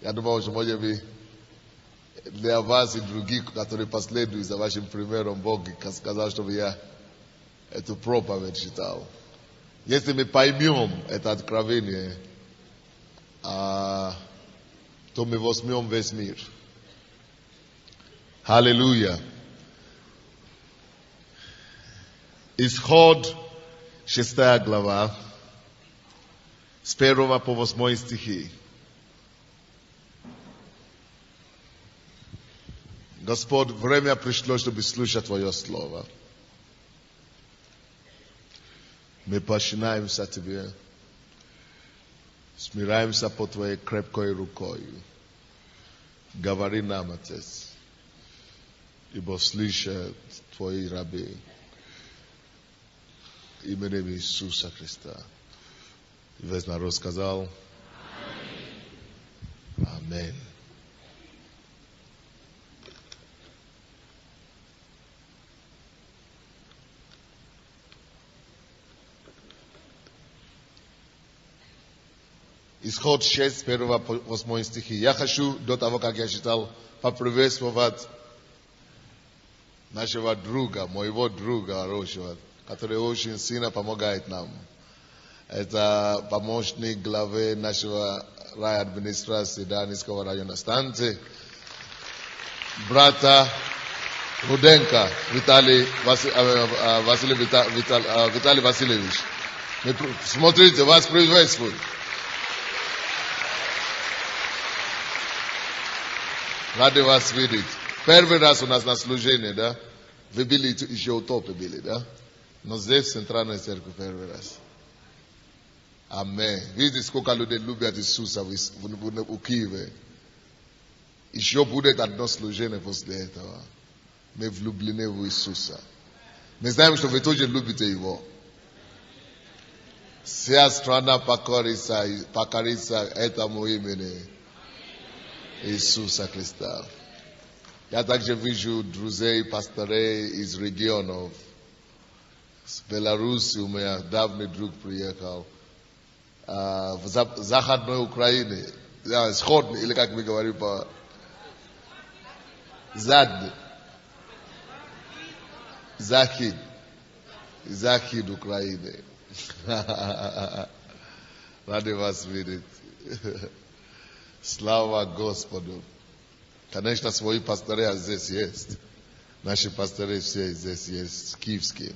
Я думал, что, может быть, для вас и других, которые последуют за вашим примером, Бог сказал, чтобы я эту проповедь читал. Если мы поймем это откровение, то мы возьмем весь мир. Аллилуйя. Исход 6 глава, с 1 по 8 стихи. Господь, время пришло, чтобы слушать Твое Слово. Мы починаемся Тебе, смираемся под Твоей крепкой рукой. Говори нам, Отец, ибо слышат Твои рабы именем Иисуса Христа. И весь народ сказал Аминь. Исход 6, 1 по 8 стихи. Я хочу, до того, как я читал, поприветствовать нашего друга, моего друга хорошего, который очень сильно помогает нам. Это помощник главы нашего райадминистрации Дарницкого района станции, брата Руденко Виталий Васильевич. Смотрите, вас приветствуют. Рады вас видеть. Первый раз у нас на служении, да? Вы были еще у топа были, да? Но здесь в Центральной Церкви первый раз. Аминь. Видите, сколько людей любят Иисуса у Киеве. Еще будет одно служение после этого. Мы влюблены в Иисуса. Мы знаем, что вы тоже любите Его. Вся страна покорится этому имени Иисуса Христа. Я также вижу друзей, пасторей из регионов. С Беларуси у меня давний друг приехал. В Западной Украине. Сходный, или как мы говорим по... Захид Украины. Рады вас видеть. Слава Господу. Конечно, свои пастыря здесь есть. Наши пастыри все здесь есть, киевские.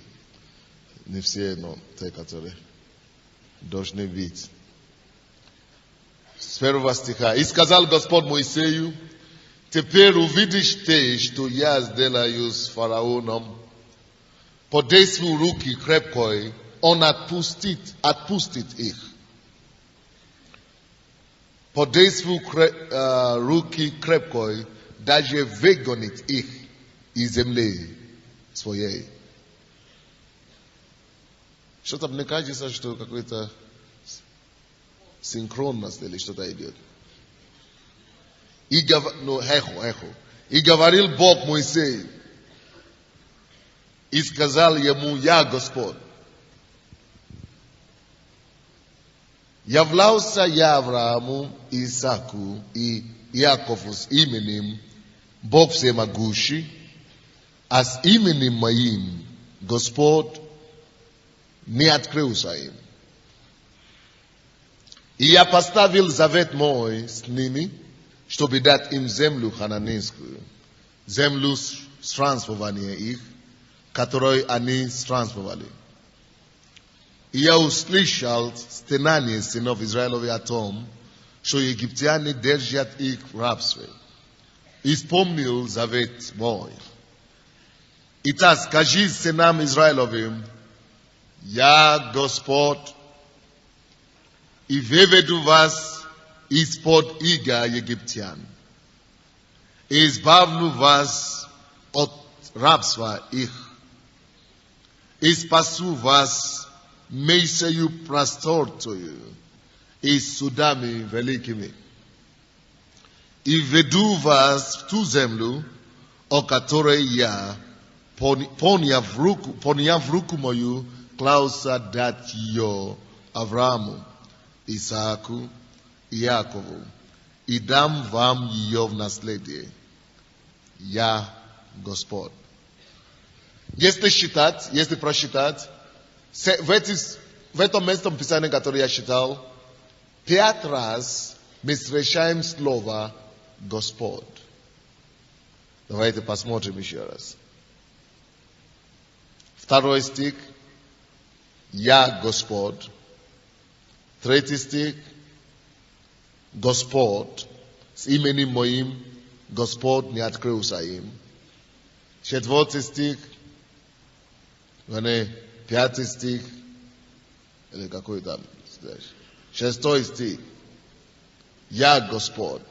Не все, но те, которые должны быть. С 1 стиха. И сказал Господь Моисею, теперь увидишь ты, что я сделаю с фараоном. По действию руки крепкой он отпустит их. По действию руки крепкой даже выгонит их из земли своей. Что-то мне кажется, что какой-то синхронность или что-то идет. И говорил Бог Моисею, и сказал ему, я Господь. Являлся я Аврааму, Исааку и Иакову с именем Бог всемогущий, а с именем моим Господь не открылся им. И я поставил завет мой с ними, чтобы дать им землю хананейскую, землю странствования их, которой они странствовали. И я услышал стенание сынов Израиловых о том, что египтяне держат их в рабстве. И вспомнил завет мой. Итак, скажи сынам Израиловым, я Господь, и выведу вас из-под ига египтян, и избавлю вас от рабства их, и спасу вас месею просторцою и судами великими, и веду вас в ту землю, о которой я, поняв руку мою, клялся дать ее Аврааму, Исааку и Якову. и дам вам ее в наследие. Я Господь. Если считать, если просчитать, в этом местном писании, которое я читал, 5 раз мы встречаем слово Господь. Давайте посмотрим еще раз. 2 стих. Я Господь. 3 стих. Господь. С именем моим Господь не открылся им. 4 стих. 5 стих. Или какой там? 6 стих. Я Господь.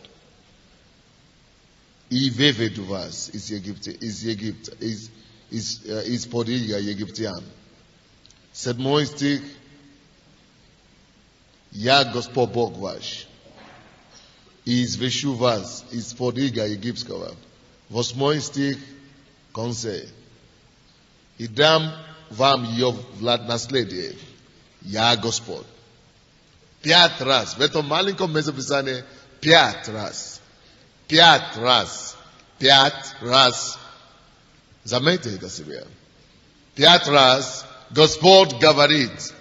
И выведу вас из Египта, из-под ига египтян. 7 стих. Я Господь Бог ваш. И извещу вас из-под ига египетского. 8 стих. Конце. И дам вам ее в наследие. Я Господь. 5 раз. В этом маленьком местописании 5 раз. 5 раз. 5 раз. Заметьте это себе. 5 раз Господь говорит,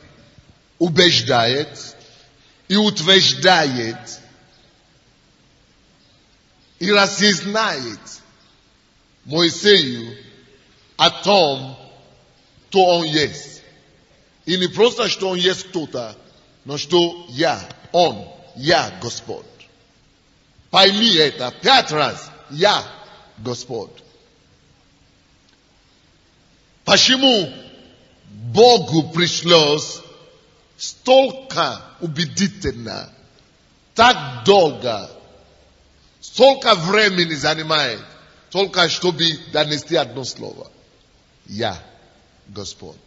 убеждает и утверждает и разъясняет Моисею о том, кто он есть. И не просто, что он есть кто-то, но что я Господь. Пойми это 5 раз. Я Господь. Почему Богу пришлось столько убедительно, так долго, столько времени занимает, только чтобы донести одно слово. Я Господь.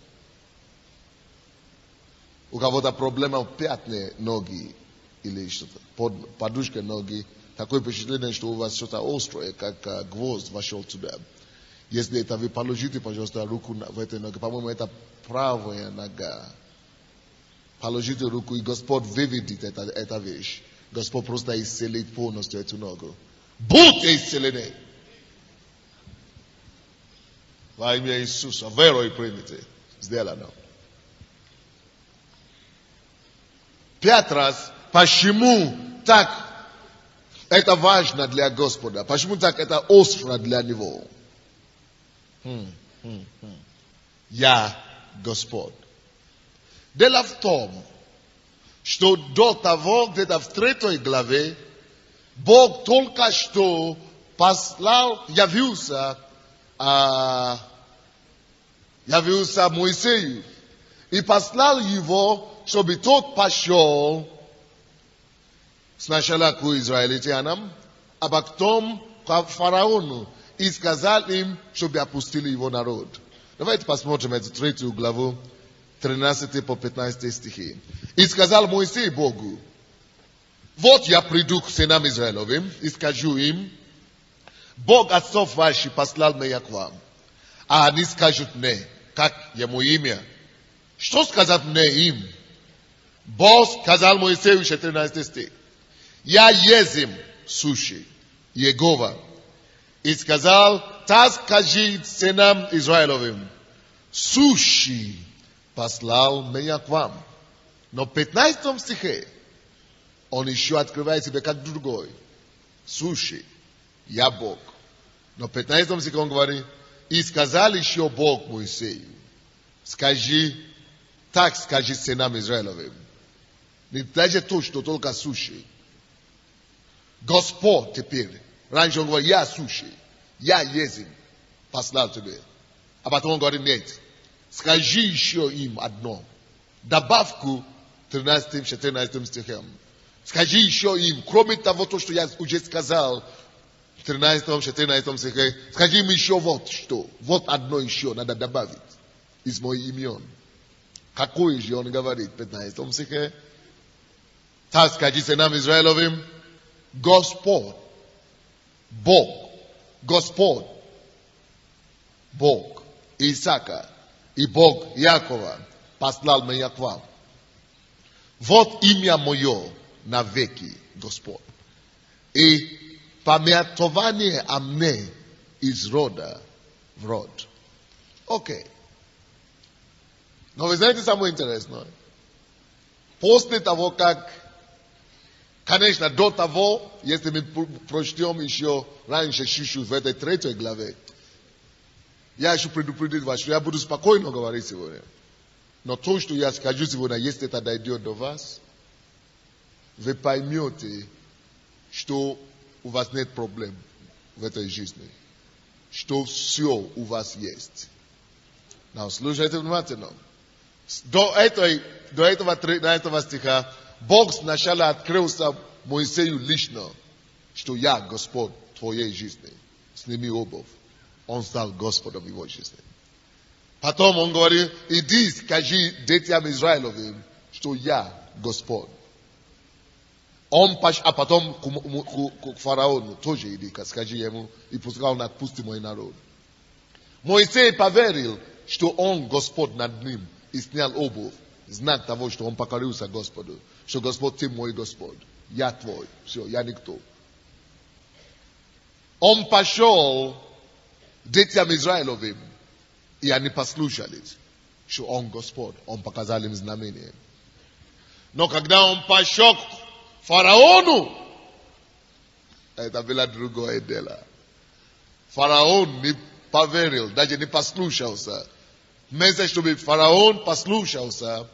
У кого-то проблема в пятне ноги или что-то, под подушкой ноги. Такое впечатление, что у вас что-то острое, как гвоздь вошел туда. Если это вы положите, пожалуйста, руку в этой ноге. По-моему, это правая нога. Положите руку, и Господь выведет эту вещь. Господь просто исцелит полностью эту ногу. Будьте исцелены. Во имя Иисуса. Верой примите. Сделано. 5 раз. Почему так это важно для Господа? Почему так это остро для Него? Я Господь. Дело в том, что до того, где-то в 3 главе, Бог только что послал, явился Моисею и послал его, чтобы тот пошел сначала к израильтянам, а потом к фараону и сказал им, чтобы опустили его народ. Давайте посмотрим эту 3 главу, 13 по 15 стихи. И сказал Моисей Богу: вот я приду к сынам Израилевым и скажу им: Бог отцов ваших послал меня к вам. А они скажут мне, как ему имя. Что сказать мне им? Бог сказал Моисею, 14 стих: я езим сущий, Егова. И сказал: так скажи сынам Израилевым: сущий послал меня к вам. Но в 15 стихе он еще открывает себя как другой. Сущий, я Бог. Но в 15 стихе он говорит: и сказал еще Бог Моисею: скажи, так скажи сынам Израилевым. Не даже то, что только сущий. Господь теперь. Раньше он говорит: я сущий, я езим, послал тебе. А потом он говорит: нет, скажи еще им одно. Добавку 13-14 стихам. Скажи еще им, кроме того, то, что я уже сказал, в 13-14 стихе, скажи им еще вот что. Вот одно еще надо добавить из моих имен. Какое же он говорит в 15 стихе? Так скажи сынам Израилевым: Господь, Бог, Господь, Бог Исаака и Бог Якова послал меня к вам. Вот имя мое навеки, Господь. И pamiętowanie o mnie jest roda w rod. Okej. Но вы знаете самое интересное? После того, как, конечно, до того, если мы прочтем еще раньше чуть-чуть в этой 3 главе, я еще предупредить вас, что я буду спокойно говорить сегодня. Но то, что я скажу сегодня, если это дойдет до вас, вы поймете, что у вас нет проблем в этой жизни. Что все у вас есть. Но слушайте внимательно. До этого стиха Бог сначала открылся Моисею лично, что я Господь твоей жизни. Сними обувь. Он стал Господом его жизни. Потом он говорит, иди скажи детям Израилевым, что я Господь. А потом к фараону тоже иди, скажи ему, и пускай он отпустит мой народ. Моисей поверил, что он Господь над ним, и снял обувь. Знак того, что он покорился Господу. Что Господь, ты мой Господь. Я твой. Все, я никто. Он пошел детям Израилевым, и они послушались, что он Господь. Он показал им знамение. Но когда он пошел к фараону, это было другое дело. Фараон не поверил, даже не послушался. Вместо чтобы фараон послушался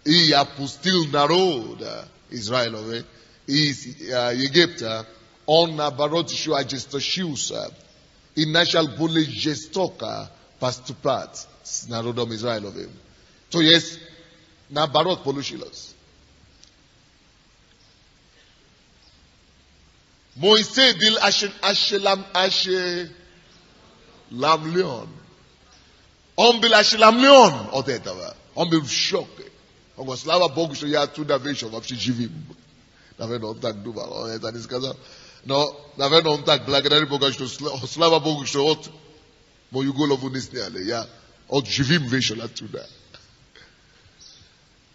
и опустил народ Израилевый из Египта, он наоборот еще ожесточился и начал более жестоко поступать с народом Израилевым. То есть, наоборот получилось. Моисей был ошеломлен. Он был ошеломлен от этого. Он был в шоке. Он говорит, слава Богу, что я оттуда вышел, вообще живым. Наверное, он так думал, он это не сказал. Но, наверное, он так благодарит Бога, что слава Богу, что от мою голову не сняли. Я от живым вышел оттуда.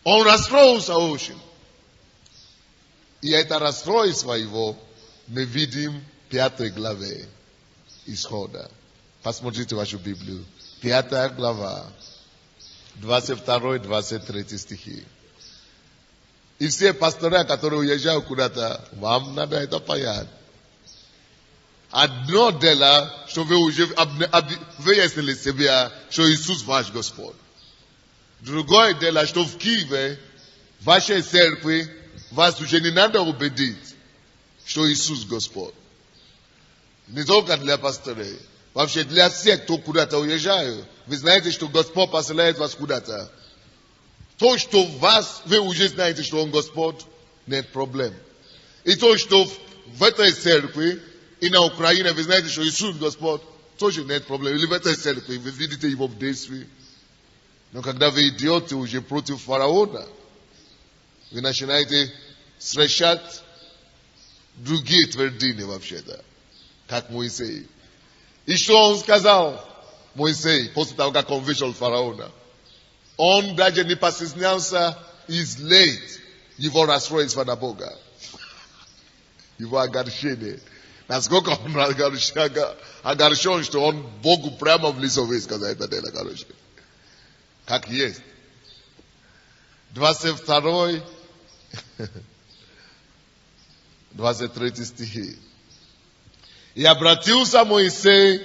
Он расстроился очень. И это расстройство его мы видим в 5 главе Исхода. Посмотрите вашу Библию. 5 глава, 22-23 стихи. И все пастора, которые уезжают куда-то, вам надо это понять. Одно дело, что вы уже выяснили себе, что Иисус ваш Господь. Другое дело, что в Киеве, в вашей церкви, вас уже не надо убедить, что Иисус Господь. Не только для пасторей. Вообще для всех, кто куда-то уезжает, вы знаете, что Господь посылает вас куда-то. То, что вы уже знаете, что Он Господь, нет проблем. И то, что в этой церкви и на Украине вы знаете, что Иисус Господь, тоже нет проблем. Или в этой церкви вы видите Его в действии. Но когда вы идете уже против фараона, вы начинаете встречать другие твердыни вообще-то, как Моисей. И что он сказал, Моисей, после того, как он вышел от фараона? Он даже не постеснялся излить его расстройство на Бога. Его огорчение. Насколько он огорчен, что он Богу прямо в лицо высказал это дело, короче. Как есть. 22 23 стихи. И обратился Моисей к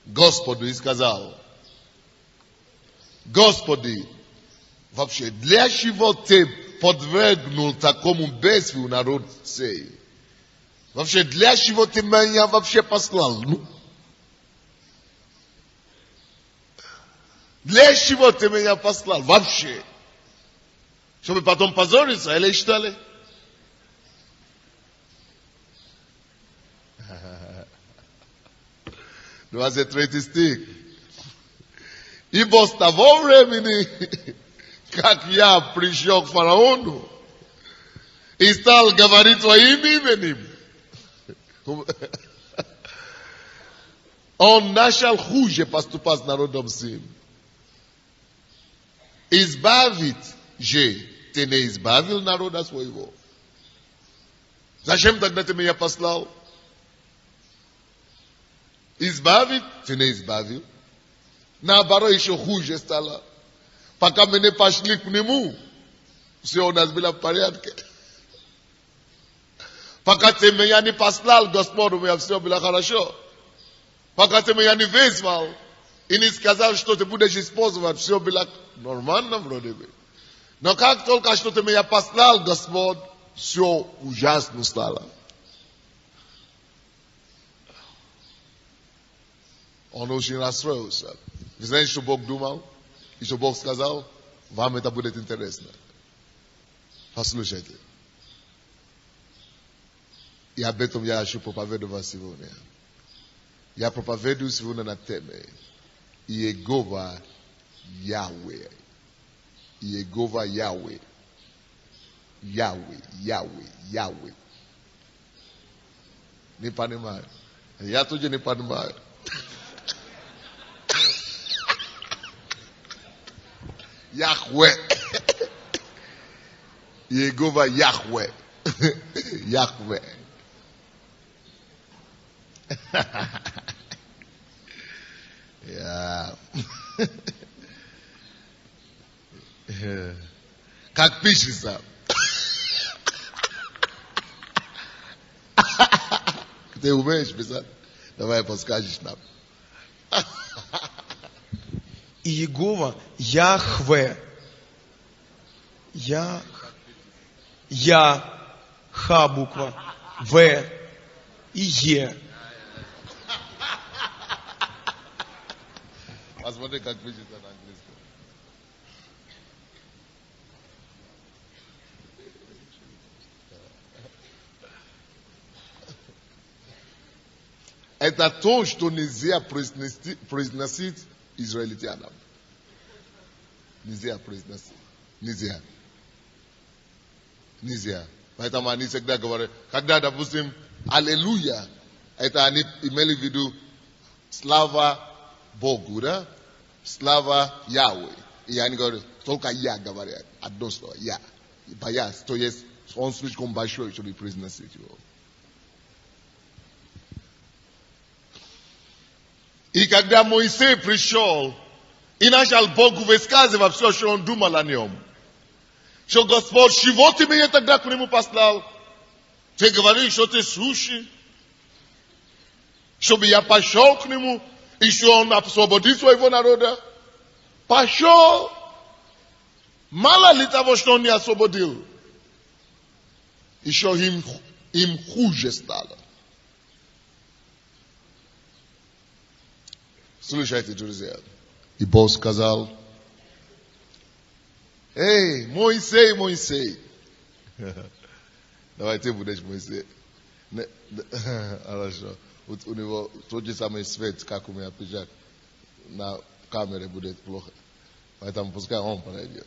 Господу и сказал, Господи, вообще, для чего ты подвергнул такому бедствию народ сей? Вообще, для чего ты меня вообще послал? Для чего ты меня послал? Вообще. Чтобы потом позориться, или что ли? Двадцать 23 стих. Ибо с того времени, как я пришел к фараону и стал говорить твоим именем, он начал хуже поступать с народом своим. Избавить же ты не избавил народа своего. Зачем тогда ты меня послал? Избавить? Ты не избавил. Наоборот, еще хуже стало. Пока мы не пошли к нему, все у нас было в порядке. Пока ты меня не послал, Господь, у меня все было хорошо. Пока ты меня не вызвал и не сказал, что ты будешь использовать, все было нормально вроде бы. Но как только что ты меня послал, Господь, все ужасно стало. Он очень расстроился. Вы знаете, что Бог думал? И что Бог сказал? Вам это будет интересно. Послушайте. И об этом я хочу проповедовать сегодня. Я проповедую сегодня на тему Иегова Яхве. Иегова Яхве. Яхве. Не понимаю. Я тоже не понимаю. Яхве. Иегова Яхве. Яхве. Как пишется. Ты умеешь писать? Давай подскажешь нам. Иегова Яхве. Я, Х буква, В и Е. Посмотри, как пишется на английском. Это то, что нельзя произносить израильтянам. Нельзя произносить. Нельзя. Поэтому они всегда говорят, когда, допустим, аллилуйя, это они имели в виду слава Богу, да? Слава Яхве. И они говорят, только я говорят, одно слово, я. Боясь, то есть он слишком большой, чтобы произносить его. И когда Моисей пришел и начал Богу высказывать все, что он думал о нем, что Господь, чего ты меня тогда к нему послал? Ты говоришь, что ты сущий, чтобы я пошел к нему, и что он освободит своего народа. Пошел. Мало ли того, что он не освободил. Еще им хуже стало. Слушайте, друзья. И Бог сказал, эй, Моисей. Давай ты будешь Моисей. Хорошо. У него тот же самый свет, как у меня пиджак. На камере будет плохо. Поэтому пускай он подойдет.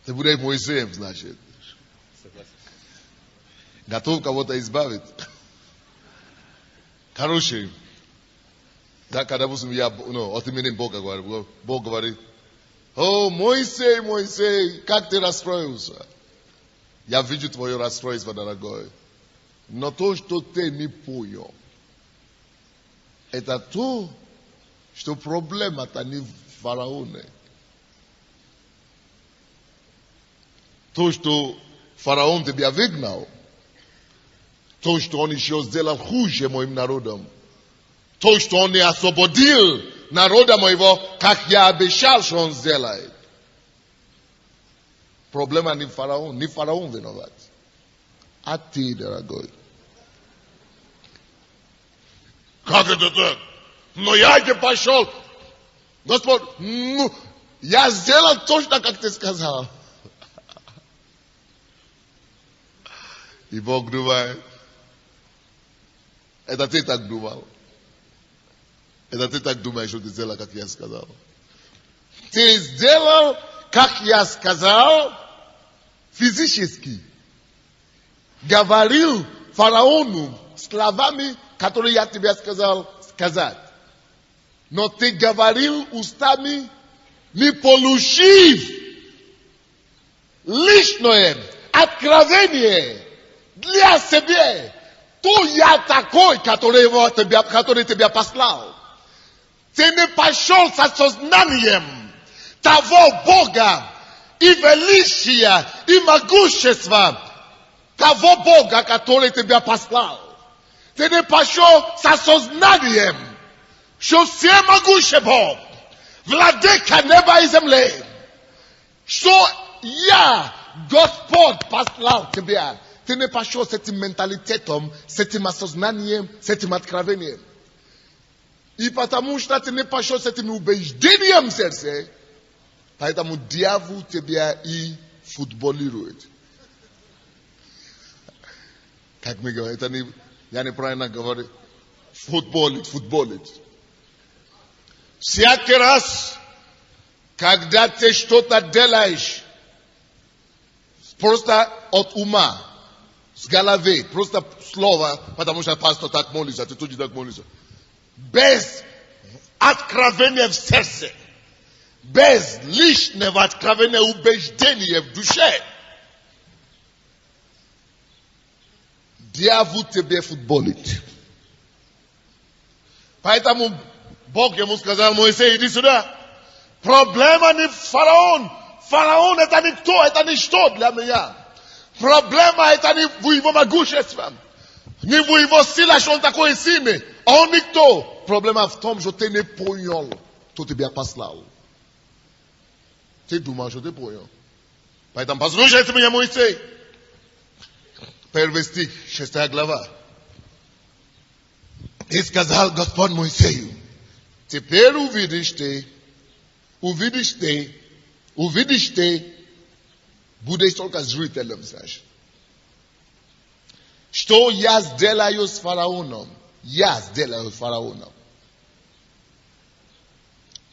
Ты будешь Моисеем, значит. Готов кого-то избавить. Короче, да, когда, допустим, я от имени Бога говорю, Бог говорит, о, Моисей, как ты расстроился? Я вижу твое расстройство, дорогой. Но то, что ты не понял, это то, что проблема-то не в фараоне. То, что фараон тебя выгнал, то, что он еще сделал хуже моим народом, то, что он не освободил народа моего, как я обещал, что он сделает. Проблема не фараон виноват. А ты, дорогой. Как это так? Но я не пошел. Господь, я сделал точно, как ты сказал. И Бог думает, это ты так думал. Это ты так думаешь, что ты сделал, как я сказал. Ты сделал, как я сказал, физически. Говорил фараону словами, которые я тебе сказал сказать. Но ты говорил устами, не получив личное Откровение для себя. То я такой, который тебя послал. Ты не пошел со сознанием того Бога и величия, и могущества того Бога, который тебя послал. Ты не пошел со сознанием, что всемогущий Бог, владыка неба и земли, что я, Господь, послал тебя. Ты не пошел с этим менталитетом, с этим осознанием, с этим откровением. И потому что ты не пошел с этим убеждением в сердце, поэтому дьявол тебя и футболирует. Как мы говорим, это не, я неправильно говорю. Футболит. Всякий раз, когда ты что-то делаешь, просто от ума, с головы, просто слово, потому что пастор так молится, ты тоже так молишься. Без откровения в сердце, без личного откровения убеждения в душе, дьявол тебе футболит. Поэтому Бог ему сказал: Моисей, иди сюда. Проблема не фараон. Фараон это никто, это ничто для меня. Проблема это не в его могуществе, не в его силе, что он такой сильный. Он никто. Проблема в том, что ты не понял, кто тебя послал. Ты думал, что ты понял. Поэтому послушайте меня, Моисей. Первый стих, 6 глава. И сказал Господь Моисею: теперь увидишь ты, будешь только зрителем, знаешь. Что я сделаю с фараоном?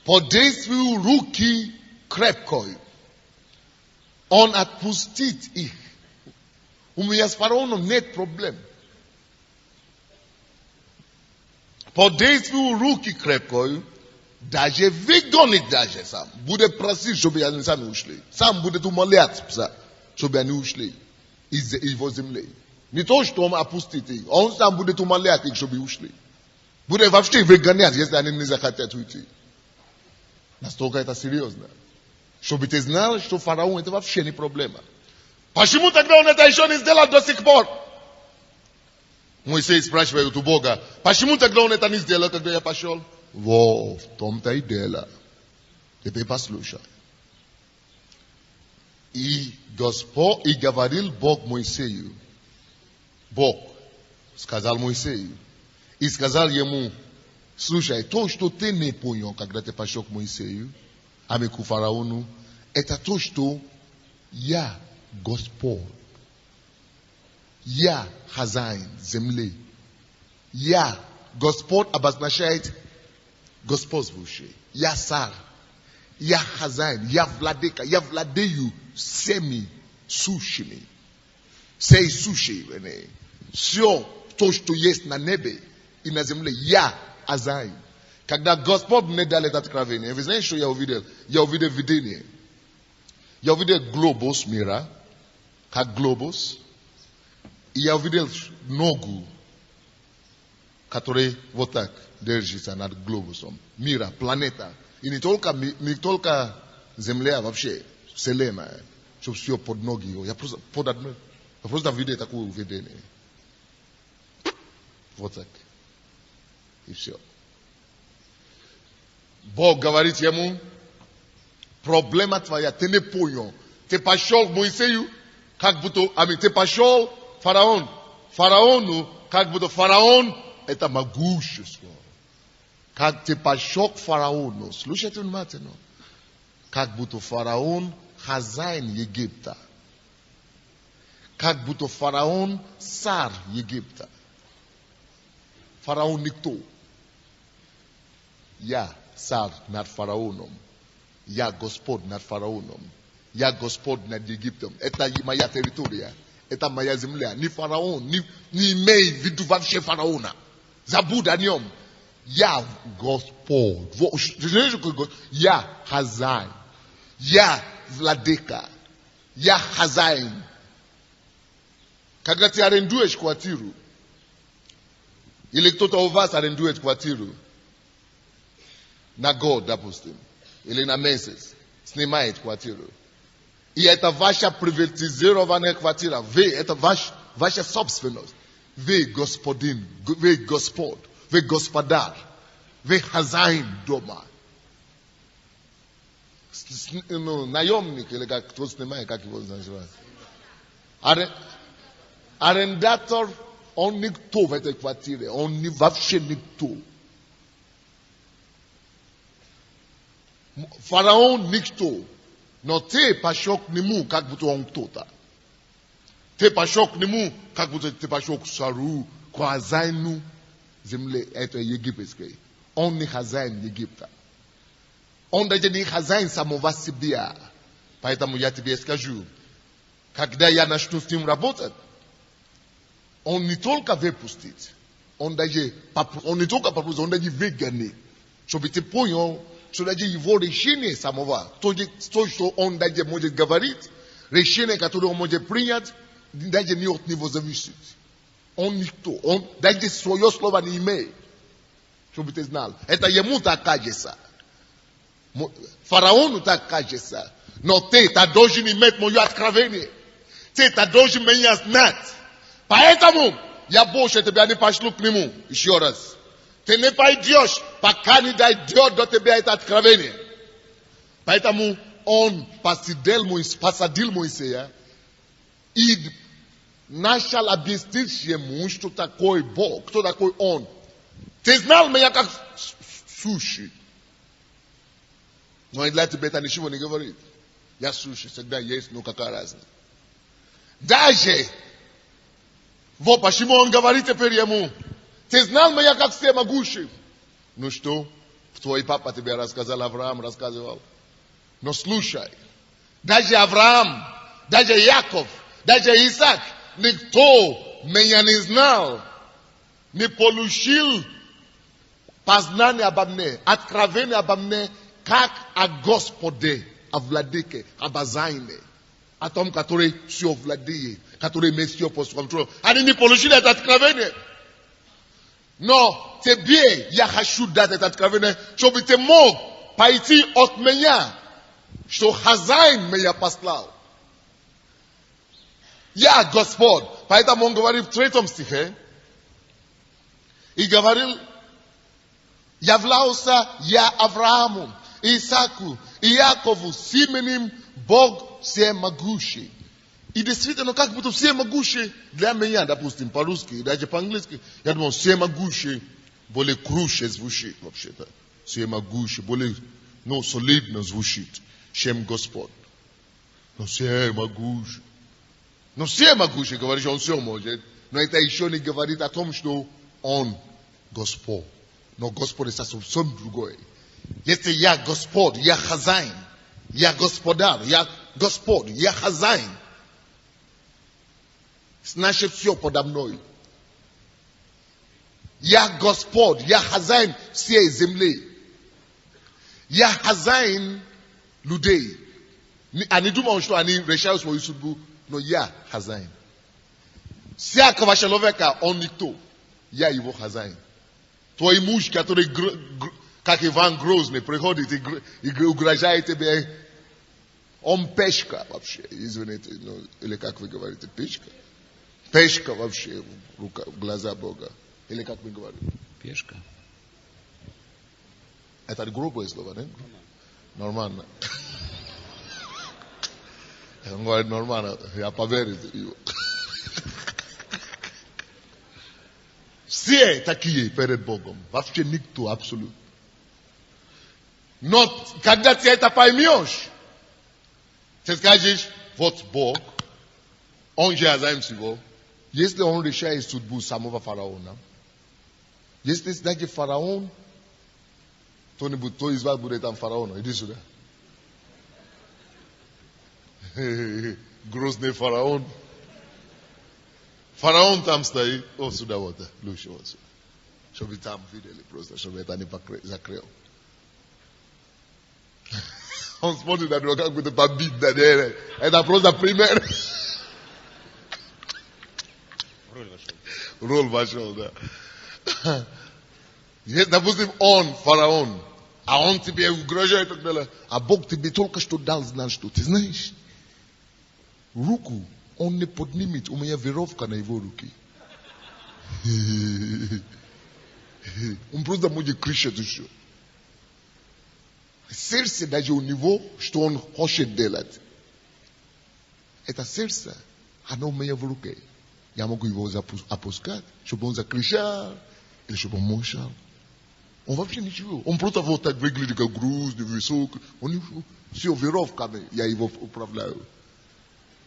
По действию руки крепкой он отпустит их. У меня с фараоном нет проблем. По действию руки крепкой, даже выгонит даже сам. Будет просить, чтобы они сами ушли. Сам будет умолять, чтобы они ушли из его земли. Не то, что он опустит их. Он сам будет умолять их, чтобы ушли. Будет вообще выгонять, если они не захотят уйти. Настолько это серьезно. Чтобы ты знал, что фараон это вообще не проблема. Почему тогда он это еще не сделал до сих пор? Моисей спрашивает у Бога: почему тогда он это не сделал, когда я пошел? В том-то и дело. Теперь послушай. И говорил Бог Моисею. Бог сказал Моисею. И сказал ему: слушай, то, что ты не понял, когда ты пошел к Моисею, а к фараону, это то, что я Господь. Я хозяин земли. Я, Господь обозначает господствующий. Я царь. Я хозяин. Я владыка. Я владею всеми сущими. Всей сущей. Все то, что есть на небе и на земле. Я хозяин. Когда Господь мне дал это откровение, вы знаете, что я увидел? Я увидел видение. Я увидел глобус мира, как глобус. И я увидел ногу, который вот так держится над глобусом. Мира, планета. И не только Земля, а вообще Вселенная. Чтобы все под ноги его. Я просто видел такое увидение. Вот так. И все. Бог говорит ему: проблема твоя, ты не понял. Ты пошел к Моисею, как будто, ты пошел фараону, как будто фараон это могущество. Как ты пошел к фараону, слушайте внимательно, как будто фараон хозяин Египта. Как будто фараон царь Египта. Фараон никто. Я царь над фараоном. Я Господь над фараоном. Я Господь над Египтом. Это моя территория. Это моя земля. Не фараон, не имей в виду вообще фараона. Забудь о нем. Я Господь. Я хозяин. Я владыка. Я хозяин. Kagati arenduesh kwatiru. Ile kutoka ovas arenduesh kwatiru. Na God dapustim. Ile na meses. Snimait kwatiru. I eta vasha privatizero vane kwatira. Ve eta vasha subspenos. Ve gospodin. Ve gospod. Ve gospodar. Ve hazain doma. No, najomnik, ile jak to snimait, jak его называют. Arrendator, on nikto в этой квартире, он вообще никто. Фараон никто, но ты пошел к нему, как будто он кто-то. Ты пошел к нему, как будто ты пошел к царю, к хозяину земли этой египетской. Он не хозяин Египта. Он даже не хозяин самого себя. Поэтому я тебе скажу, когда я начну с ним работать, он не только выпустит, он не только попустит, он даже выгонит. Чтобы ты понял, что даже его решение самого, то, что он даже может говорить, решение, которое он может принять, даже не от него зависит. Он никто, он даже свое слово не имеет. Чтобы ты знал. Это ему так кажется. Фараону так кажется. Но ты должен иметь мое откровение. Ты должен меня знать. Поэтому я больше тебя не пошлю к нему. Еще раз. Ты не пойдешь, пока не дойдет до тебя это откровение. Поэтому он посадил Моисея и начал объяснить ему, что такое Бог, кто такой он. Ты знал меня как суши. Но и для тебя это ничего не говорит. Я суши, всегда есть, но какая разница. Даже вот почему он говорит теперь ему, ты знал меня как всемогущий. Ну что, твой папа тебе рассказал, Авраам рассказывал. Но слушай, даже Авраам, даже Яков, даже Исаак, никто меня не знал, не получил познание обо мне, откровение обо мне, как о Господе, о владыке, об хозяине, о том, который все владеет, который имеет все под контролем. Они не получили это откровение. Но тебе я хочу дать это откровение, чтобы ты мог пойти от меня, что хозяин меня послал. Я Господь. Поэтому он говорит в 3 стихе, и говорил, являлся я Аврааму, Исааку и Якову с именем Бог всемогущий. И действительно, как будто всемогущий для меня, допустим, по-русски, даже по-английски, я думал, всемогущий более круче звучит вообще-то. Всемогущий, более, солидно звучит, чем Господь. Но всемогущий. Но всемогущий, говорит, что он все может. Но это еще не говорит о том, что он Господь. Но Господь это совсем другое. Если я Господь, я хозяин, я господар, я Господь, я хозяин, значит все подо мной. Я Господь, я хозяин всей земли. Я хозяин людей. Они думают, что они решают свою судьбу, но я хозяин. Всякого человека он никто. Я его хозяин. Твой муж, который, как Иван Грозный, приходит и угрожает тебе, он пешка вообще, извините, или как вы говорите, пешка? Пешка вообще в глаза Бога. Или как мы говорим? Пешка. Это грубое слово, да? Нормально. Он говорит нормально, я поверю. Все такие перед Богом. Вообще никто абсолютно. Но когда ты это поймешь, ты скажешь, вот Бог, он же хозяин всего. Если он решает судьбу самого фараона, если даже фараон, кто-нибудь, кто из вас будет там фараоном, иди сюда. Грозный фараон. Фараон там стоит. Вот сюда вот, Люша, вот сюда. Чтобы там видели просто, чтобы это не закрыл. Он смотрит на него, как будто побит, это просто пример. Роль вошел, да. Есть, допустим, он, фараон, а он тебе угрожает и так далее. А Бог тебе только что дал знать, что ты знаешь. Руку он не поднимет, у меня веревка на его руке. Он просто будет кричать еще. Сердце даже у него, что он хочет делать. Это сердце, оно у меня в руке. Я могу его опускать, чтобы он закричал, или чтобы он молчал. Он вообще ничего. Он просто вот так выглядит как грузный, высокий. Он все веревками, я его управляю.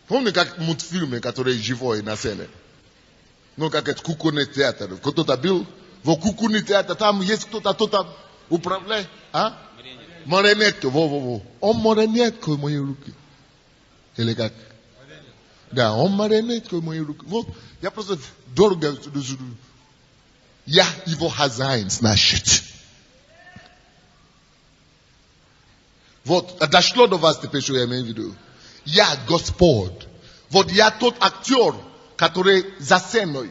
Помните, как мультфильмы, которые живой на сцене? Ну, как это кукольный театр. Кто-то был в кукольный театр, там есть кто-то управляет. А? Марионетка, во-во-во. Он марионетка в моей руке. Или как? Да, он марионетка в моей руке. Вот, я просто дорого. Я его хозяин, значит. Вот, дошло до вас теперь, что я имею в виду. Я Господь. Вот я тот актер, который за сценой,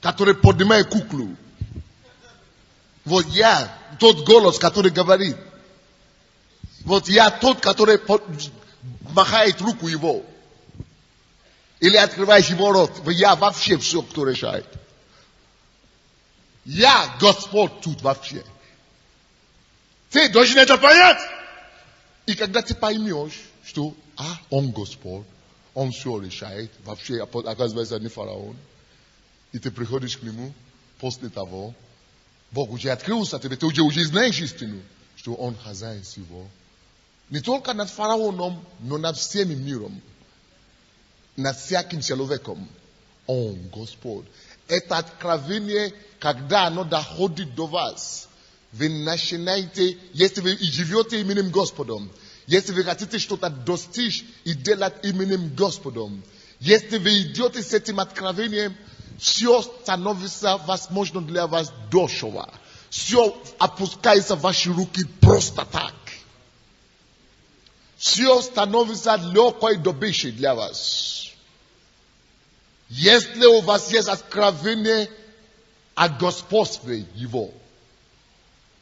который поднимает куклу. Вот я тот голос, который говорит. Вот я тот, который махает руку его. Или открывает его рот. Я вообще все, кто решает. Я Господь тут вообще. Ты должен это понять. И когда ты поймешь, что он Господь, он все решает, вообще, оказывается, не фараон, и ты приходишь к нему после того, Бог уже открылся тебе, ты уже знаешь истину, что он хозяин всего. Не только над фараоном, но над всем миром, над всяким человеком. Он Господь. Это откровение, когда оно доходит до вас, вы начинаете, если вы живете именем Господом, если вы хотите что-то достичь и делать именем Господом, если вы идете с этим откровением, все становится возможно для вас дешево. Все опускается в ваши руки просто так. Все становится легкой добычей для вас. Если у вас есть откровение о господстве Его,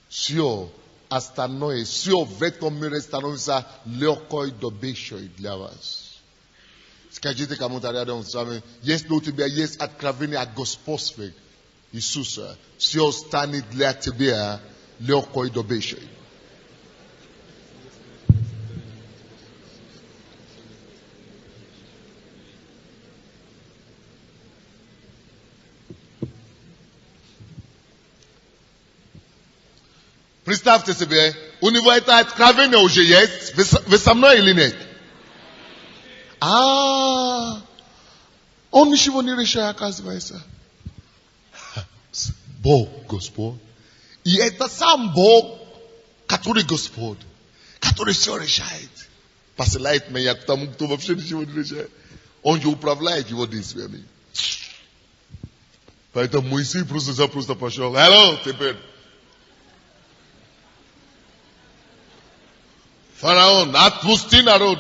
все остальное, все в этом мире становится легкой добычей для вас. Скажите кому-то рядом с вами, если у тебя есть откровение о господстве Иисуса, все станет для тебя легкой добычей. Представьте себе, у него это откровение уже есть. Вы со мной или нет? Он ничего не решает, оказывается. Бог Господь. И это сам Бог, который Господь, который все решает. Посылает меня к тому, кто вообще ничего не решает. Он же управляет его действиями. Поэтому Моисей просто пошел. Алло, теперь. Фараон, отпусти народ.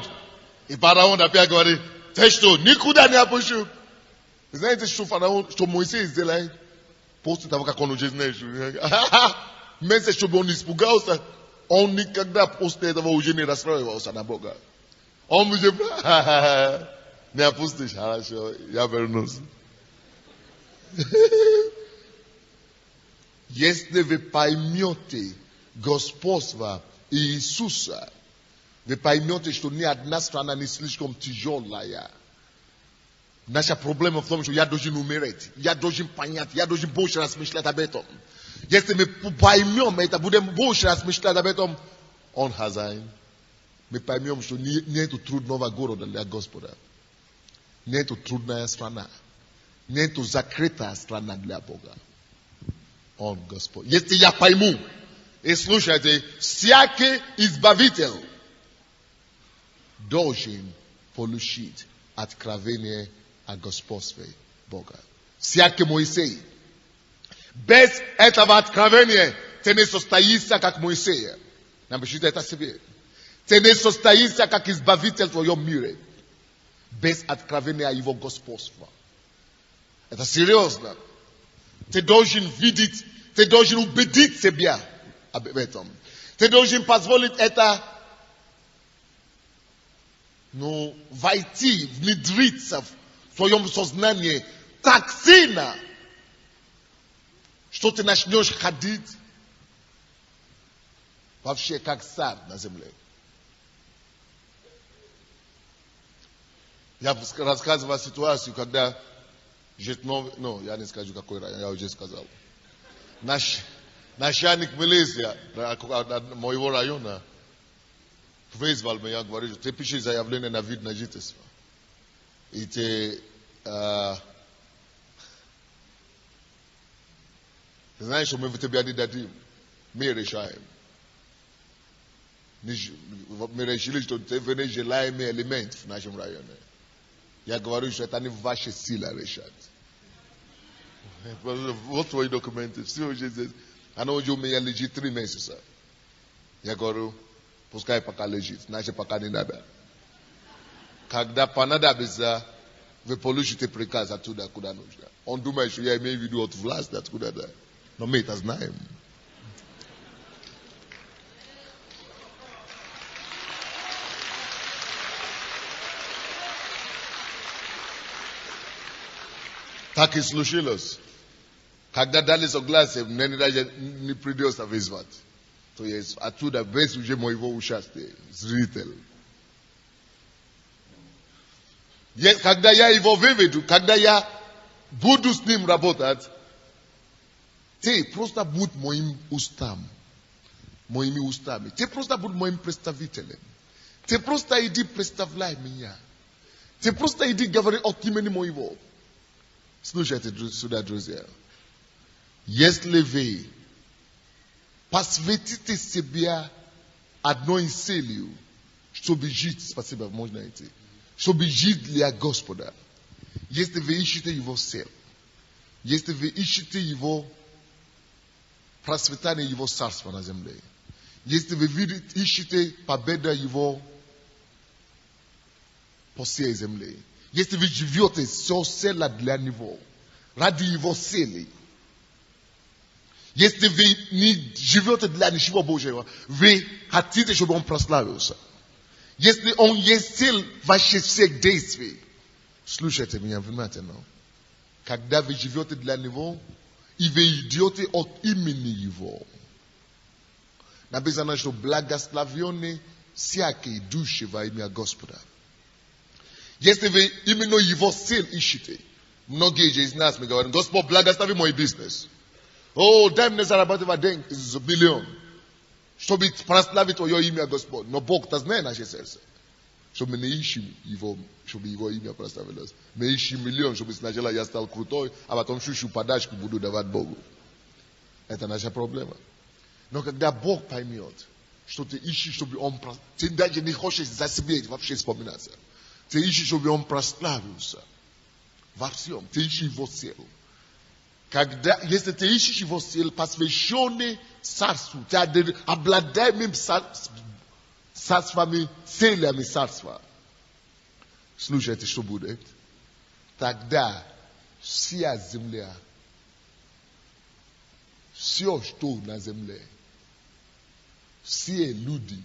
И фараон опять говорит, ты что, никуда не опущу. Знаете, что фараон, что Моисей сделает? После того, как он уже знает, вместо чтобы он испугался, он никогда после этого уже не расстраивался на Бога. Он уже, не опустишь, хорошо, я вернусь. Если вы поймете господство Иисуса, вы поймете, что ни одна страна не слишком тяжелая. Наша проблема в том, что я должен умереть, я должен понять, я должен больше размышлять об этом. Если мы поймем это, будем больше размышлять об этом, он хозяин. Мы поймем, что нету трудного города для Господа. Нету трудная страна. Нету закрытая страна для Бога. Он Господь. Если я пойму, и слушайте, всякий избавитель должен получить откровение о господстве Бога. Всякий Моисей. Без этого откровения ты не состоишься как Моисей. Напишите это себе. Ты не состоишься как избавитель в твоем мире. Без откровения о его господства. Это серьезно. Ты должен видеть, ты должен убедить себя об этом. Ты должен позволить это, войти, внедриться в своем сознании так сильно, что ты начнешь ходить вообще как царь на земле. Я рассказывал ситуацию, когда я не скажу какой район, я уже сказал. Начальник милиции моего района вызвал меня, говорит, ты пишешь заявление на вид на жительство. И ты знаешь, что мы в тебя не дадим. Мы решаем. Мы решили, что ты не желаем элемент в нашем районе. Я говорю, что это не ваша сила решать. Вот твои документы. Все уже здесь. Оно уже у меня лежит 3 месяца. Я говорю, пускай пока лежит, значит пока не надо. Когда понадобится, вы получите приказ оттуда, куда нужно. Он думает, что я имею в виду от власти, откуда да. Но мы это знаем. Так и случилось. Когда дали согласие, мне даже не придется вызвать. То есть оттуда без уже моего участия, зритель. Когда я его выведу, когда я буду с ним работать, ты просто будь моим моими устами. Ты просто будь моим представителем. Ты просто иди представляй меня. Ты просто иди говори от имени моего. Слушайте сюда, друзья. Если вы посвятите себя одной целью, чтобы жить, спасибо, можно идти, чтобы жить для Господа. Если вы ищете Его цель, если вы ищете Его процветание Его царства на земле, если вы ищете победа Его по всей земле, если вы живете все цель для Него, ради Его цели, если вы не живете для ничего Божьего, вы хотите, чтобы Он прославился. Если Он есть цель ваших всех действий, слушайте меня внимательно. Когда вы живете для Него, и вы идете от имени Его. Написано, что благословенны всякие души во имя Господа. Если вы именно Его цель ищете, многие из нас мы говорим, Господь, благослови мой бизнес. Дай мне зарабатывать деньги за миллион. Чтобы прославить Твое имя, Господь. Но Бог-то знает наше сердце. Чтобы мы не ищем Его, чтобы Его имя прославилось. Мы ищем миллион, чтобы сначала я стал крутой, а потом чуть-чуть подачку буду давать Богу. Это наша проблема. Но когда Бог поймет, что ты ищешь, чтобы Он прославился, ты даже не хочешь за себя вообще вспоминаться. Ты ищешь, чтобы Он прославился. Во всем. Ты ищешь Его цель. Если ты ищешь Его цель, посвященный царству, ты обладаемым царствами, целями царства. Слушайте, что будет? Тогда вся земля, все, что на земле, все люди,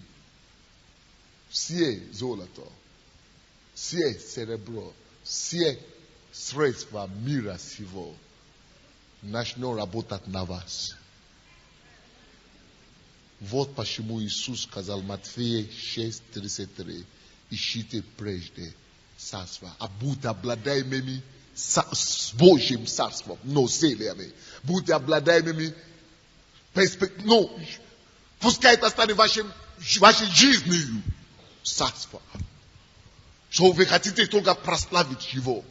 все золото, все серебро, все средства мира сего начнут работать на вас. Вот почему Иисус сказал Матфея 6:33: ищите прежде царство, а будьте обладаемыми с Божьим царством, но целями. Будьте обладаемыми перспективой. Пускай это станет вашей жизнью царство. Что вы хотите только прославить Его.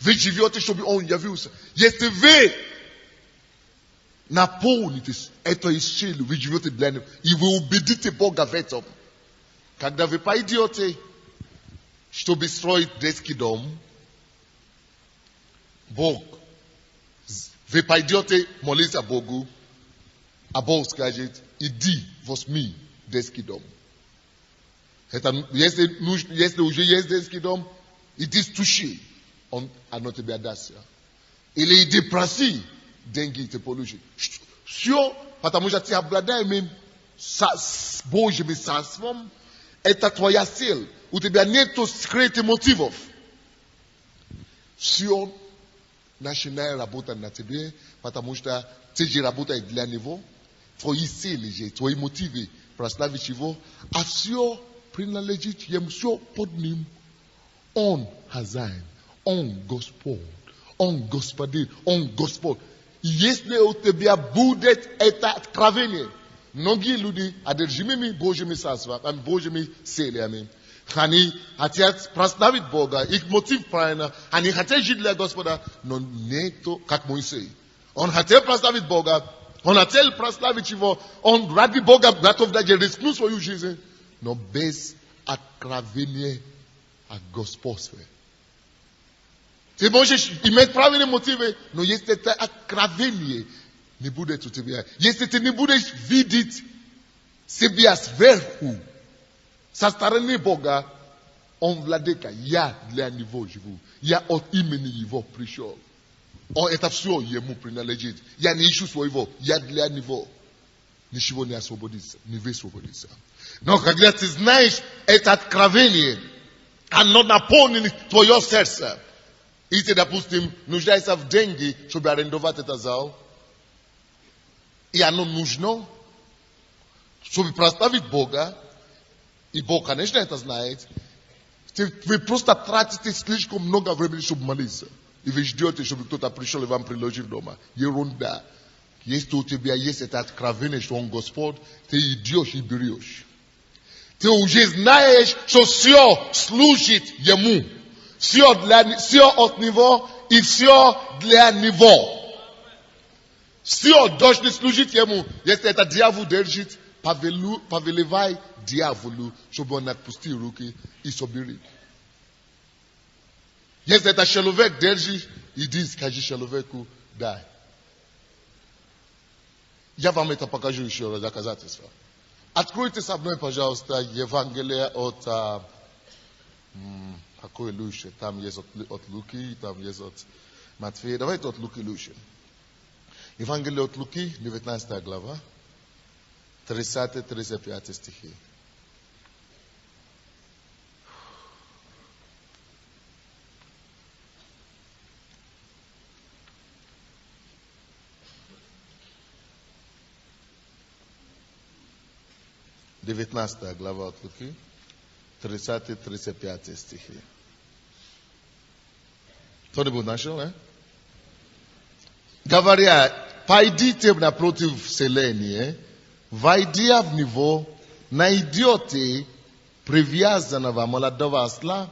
Вы живете, чтобы Он явился. Если вы наполнитесь этой силой, вы живете для Него, и вы убедите Бога в этом. Когда вы пойдете, чтобы строить детский дом, Бог, вы пойдете молиться Богу, а Бог скажет: иди, возьми детский дом. Это, если уже есть детский дом, иди стучи, оно тебе даст. Или депрессии, деньги te полужи. Все, потому что ты обладаешь Божьими царством, это твоя цель. У тебя нет скрытых мотивов. Все начинает работать на тебе, потому что ты же работаешь для него. Твои цели же, твои мотивы прославить его. А все принадлежит ему, все под ним. Он хозяин, он Господь, он господин, он Господь. И если у тебя будет это откровение, многие люди одержимыми Божьими царствами, Божьими целями, они хотят прославить Бога, их мотив правильно, они хотят жить для Господа, но нету, как Моисей. Он хотел прославить Бога, он хотел прославить его, он ради Бога готов даже рискнуть свою жизнь, но без откровения о господстве. Ты можешь иметь правильные мотивы, но если это откровение не будет у тебя, если ты не будешь видеть себя сверху, со стороны Бога, он владыка, я для него живу, я от имени его пришел. Это все ему принадлежит. Я не ищу своего, я для него. Ничего не освободится, не высвободится. Но когда ты знаешь это откровение, оно наполнит твое сердце. И ты, допустим, нуждаешься в деньги, чтобы арендовать этот зал. И оно нужно, чтобы прославить Бога. И Бог, конечно, это знает. Вы просто тратите слишком много времени, чтобы молиться. И вы ждете, чтобы кто-то пришел и вам приложил дома. Ерунда. Если у тебя есть это откровение, что он Господь, ты идешь и берешь. Ты уже знаешь, что все служит ему. Все от него и все для него. Все должны служить ему. Если это дьявол держит, повелевай дьяволу, чтобы он отпустил руки и собери. Если это человек держит, иди скажи человеку, дай. Я вам это покажу еще раз, доказательство. Откройте со мной, пожалуйста, Евангелие от... какой лучше? Там есть от Луки, там есть от Матфея. Давайте от Луки лучше. Евангелие от Луки, 19 глава, 30-35 стихи. Девятнадцатая глава от Луки, 30-35 стихи. Кто-нибудь нашел, Говоря, пойдите напротив селения, войдя в него, найдете привязанного молодого осла,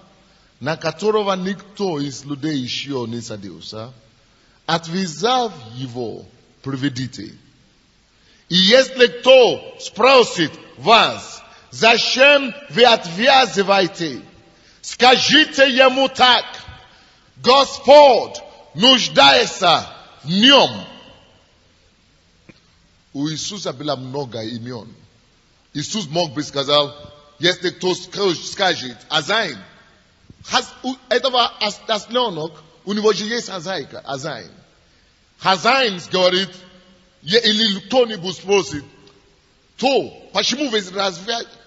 на которого никто из людей еще не садился. Отвязав его, приведите. И если кто спросит вас, зачем вы отвязываете, скажите ему так: Господь нуждается в нем. У Иисуса было много имен. Иисус мог бы сказать, если кто скажет, хозяин, этого осленок, у него же есть хозяйка, хозяин. Хозяин говорит, или кто-нибудь спросит, то почему вы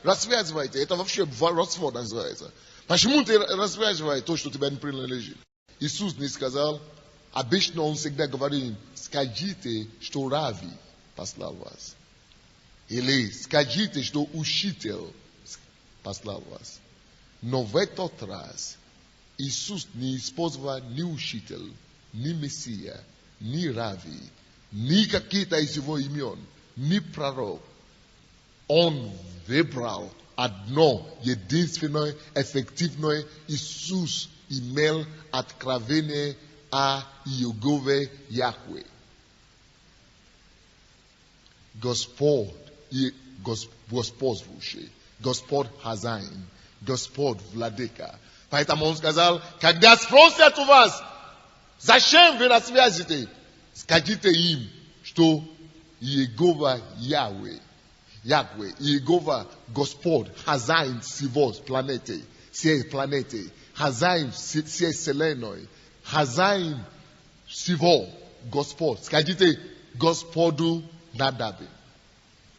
развязываете? Это вообще воровство называется. Почему ты развязываешь то, что тебе не принадлежит? Иисус не сказал, обычно он всегда говорит, скажите, что Рави послал вас. Или скажите, что Учитель послал вас. Но в этот раз Иисус не использовал ни Учитель, ни Мессия, ни Рави, ни какие-то из его имен, ни пророк. Он выбрал одно, единственное, эффективное. Иисус имел откровение о Иегове Яхве. Господь и господствующий, Господь хозяин, Господь владыка. Поэтому он сказал, когда спросят у вас, зачем вы развязите, скажите им, что Иегова Яхве, Иегова Господь, хозяин всего всей планеты, хозяин всей вселенной, хозяин Sivo, Gospod. Skajite, Gospodu nadabi.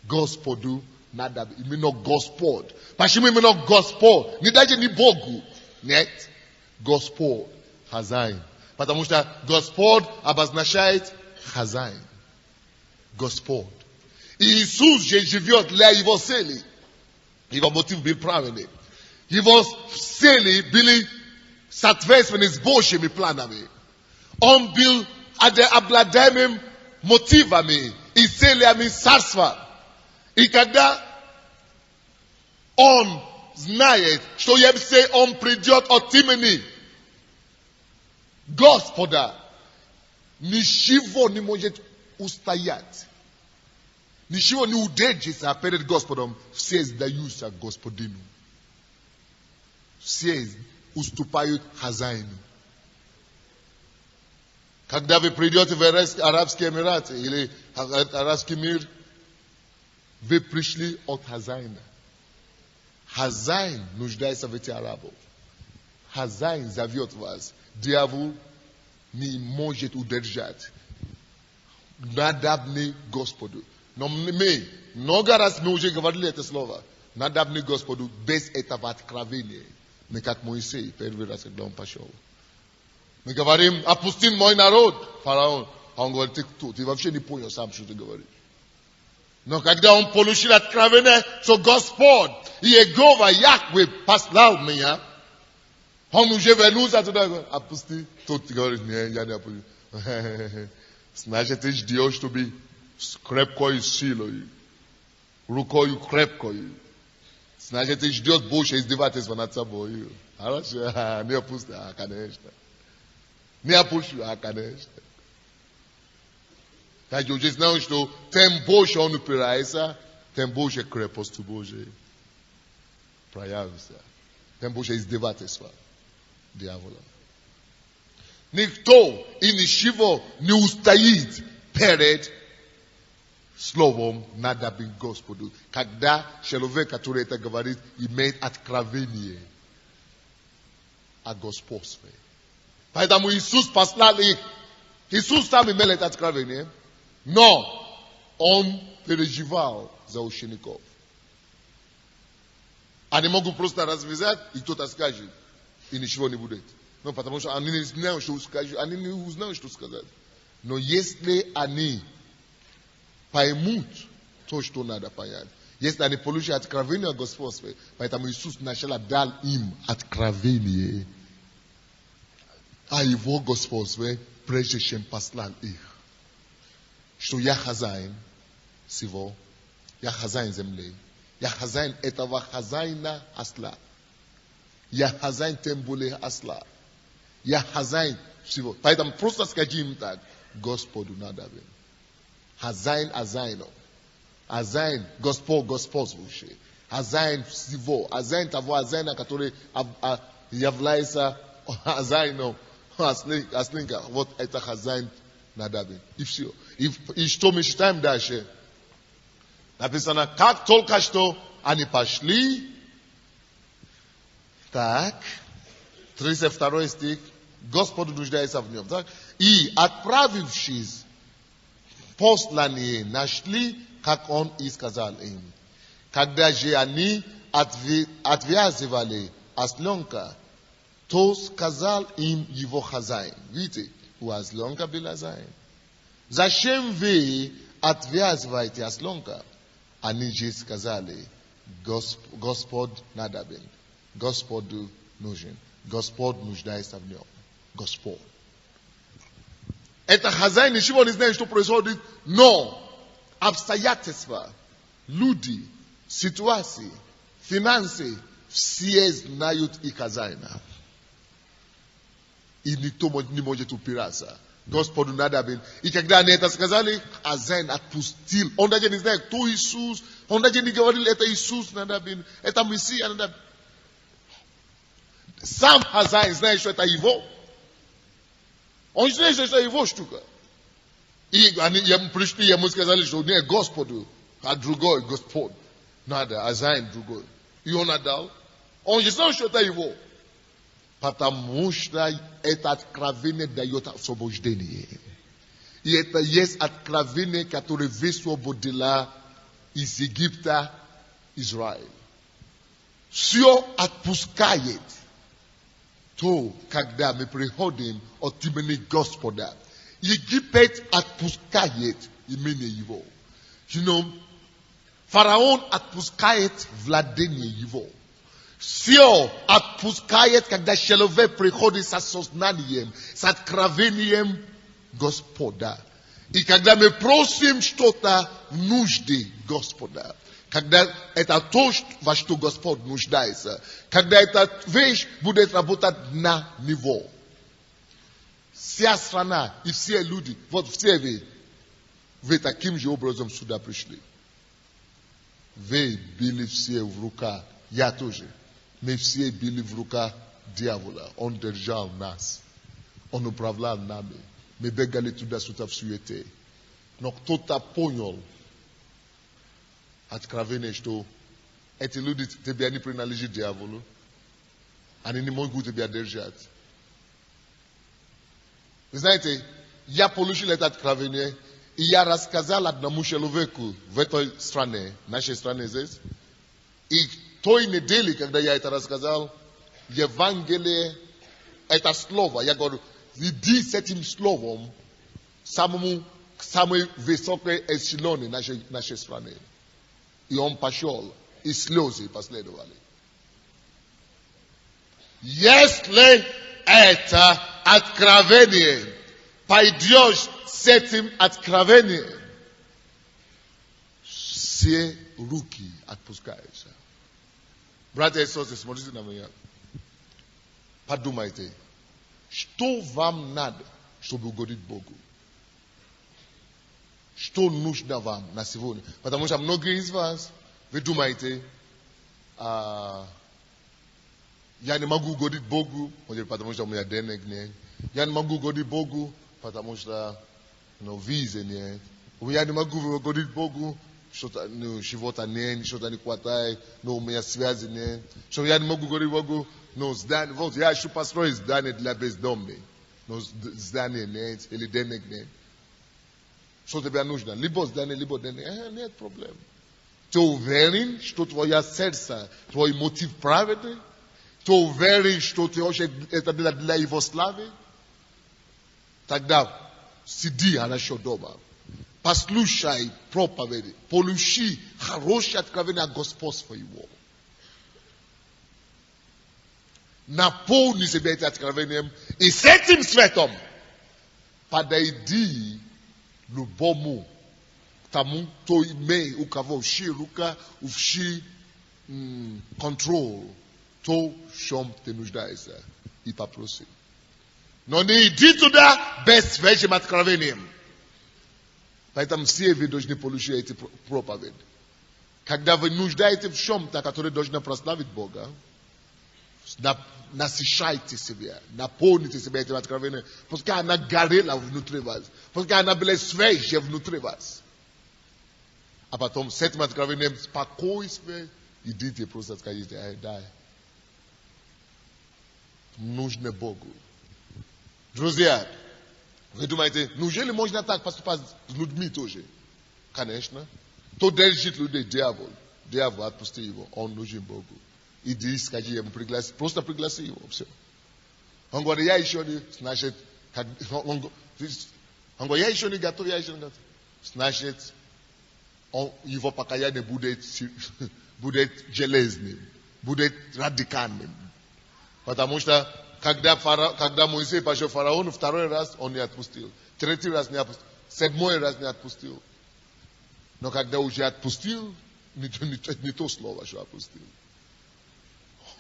Gospodu nadabi. Imeno Gospod. Pashimi imeno Gospod. Nidaje ni Bogu. Net. Gospod. Hazain. Потому что Господь обозначает хозяин. Господь. И Иисус же живет для его цели. Его мотив был правильный. Его цели были соответственны с Божьими планами. Он был обладаемым мотивами и целями царства. И когда он знает, что если он придет от имени Господа, ничего не может устоять. Ничего не удержится перед Господом. Все сдаются Господину. Все уступают хозяину. Когда вы придете в Арабские Эмираты или Арабский мир, вы пришли от хозяина. Хозяин нуждается в этих арабов. Хозяин зовет вас. Дьявол не может удержать. Надобны Господу. Но мы, много раз мы уже говорили это слово. Надобны Господу без этого откровения. Не как Моисей, первый раз, когда он пошел. Мы говорим, опусти мой народ, фараон. А он говорит, ты кто? Ты вообще не понял сам, что ты говоришь. Но когда он получил откровение, что Господь, Иегова, Яхве послал меня, он уже вернулся туда и говорит, опусти. Тут говорит, нет, я не опустил. Значит, ты ждешь, чтобы с крепкой силой, рукой крепкой. Значит, ты ждешь больше издевательства над собой. Хорошо, не опусти, конечно. Не опущу, конечно. Так я уже знаю, что тем больше он упирается, тем больше крепости Божьей проявится. Тем больше издевательства дьявола. Никто и ничего не устоит перед словом надобен Господу. Когда человек, который это говорит, имеет откровение о господстве. Поэтому Иисус послал их. Иисус сам имел это откровение, но он переживал за учеников. Они могут просто развязать, и кто-то скажет, и ничего не будет. Ну, потому что они не знают, что сказать, они не узнают, что сказать. Но если они поймут то, что надо понять, если они получат откровение о господстве, поэтому Иисус сначала дал им откровение о его господстве, прежде чем послал их. Что я хозяин всего, я хозяин земли, я хозяин этого хозяина осла, я хозяин тем более осла, я хозяин всего. Поэтому просто скажи им так, Господу надобен. Хозяин хозяину, хозяин Господь господствующий, хозяин всего, хозяин того хозяина, который является хозяином ослинка. Вот это хозяин надобен. И все. И что мы читаем дальше? Написано, как только что они пошли, так, 32 стих, Господу нуждается в нем. Так? И отправившись, посланные нашли, как он и сказал им. Когда же они отвязывали осленка, то сказал им его хозяин. Видите, у осленка был хозяин. Зачем вы отвязываете осленка? Они же сказали, Господь надобен. Господу нужен. Господь нуждается в нем. Господь. Это хозяин ничего не знает, что происходит, но обстоятельства, люди, ситуации, финансы, все знают и хозяина. И никто не может упираться. Господу надобен. И когда они это сказали, хозяин отпустил. Он даже не знает, кто Иисус. Он даже не говорил, это Иисус надобен. Это Мессия надобен. Сам хозяин знает, что это его. Он знает, что это его штука. И они пришли, ему сказали, что не Господу, а другой Господь. Надо, хозяин другой. И он отдал. Он же знал, что это его. Потому что это откровение дает освобождение. И это есть откровение, которое высвободило из Египта Израиль. Все отпускает то, когда мы приходим от имени Господа. Египет отпускает имени его. Фараон отпускает владение его. Все отпускает, когда человек приходит с осознанием, с откровением Господа. И когда мы просим что-то в нужде Господа, когда это то, во что Господь нуждается, когда эта вещь будет работать на него. Вся страна и все люди, вот все вы таким же образом сюда пришли. Вы были все в руках, я тоже. Мы все были в руках дьявола. Он держал нас. Он управлял нами. Мы бегали туда-сюда в суете. Но кто-то понял откровение, что эти люди тебя не принадлежат дьяволу. Они не могут тебя держать. Вы знаете, я получил это откровение, и я рассказал одному человеку в этой стране, нашей стране здесь. И той недели, когда я это рассказал, Евангелие, это слово, я говорю, иди с этим словом к самой высокой эшелоне нашей страны. И он пошел, и слезы последовали. Если это откровение, пойдешь с этим откровением, все руки отпускаются. Братья и сестры, смотрите на меня. Подумайте, что вам надо, чтобы угодить Богу? Что нужно вам на сегодня? Потому что многие из вас, вы думаете, я не могу угодить Богу, потому что у меня денег нет. Я не могу угодить Богу, потому что визы нет. Я не могу угодить Богу, что-то нет, что-то не хватает, но у меня связи нет. Что я не могу угодить Богу, но здание, вот я ищу построить здание для бездомных, но здания нет, или денег нет. Что тебе нужно? Либо здание, либо денег. Нет проблем. Ты уверен, что твое сердце, твой мотив праведный? Ты уверен, что ты хочешь это для его славы? Тогда сиди хорошо дома. Послушай проповеди. Получи хорошее откровение от Господа его. Наполни себя этим откровением. И с этим светом подойди любому тому, кто имеет у кого вши рука, вши контроль, то, в чем ты нуждаешься, и попроси. Но не иди туда без вечным откровением. Поэтому все вы должны получить эти проповеди. Когда вы нуждаетесь в чем-то, который должен прославить Бога, насыщайте себя, наполните себя этим откровением, пускай она горела внутри вас, пускай она была свежая внутри вас. А потом с этим откровением спокойствие, идите просто скажите, дай. Нужно Богу. Друзья, вы думаете, неужели можно так поступать с людьми тоже? Конечно. Кто держит людей? Дьявол. Дьявол, отпусти его. Он нужен Богу. Иди, скажи ему, просто пригласи его. Все. Он говорит, я еще не, значит, он говорит, я еще не готов, я еще не готов. Значит, его покаяние будет железным, будет радикальным. Потому что, когда Моисей пошел к фараону, второй раз он не отпустил. Третий раз не отпустил. Седьмой раз не отпустил. Но когда уже отпустил, не то слово, что отпустил.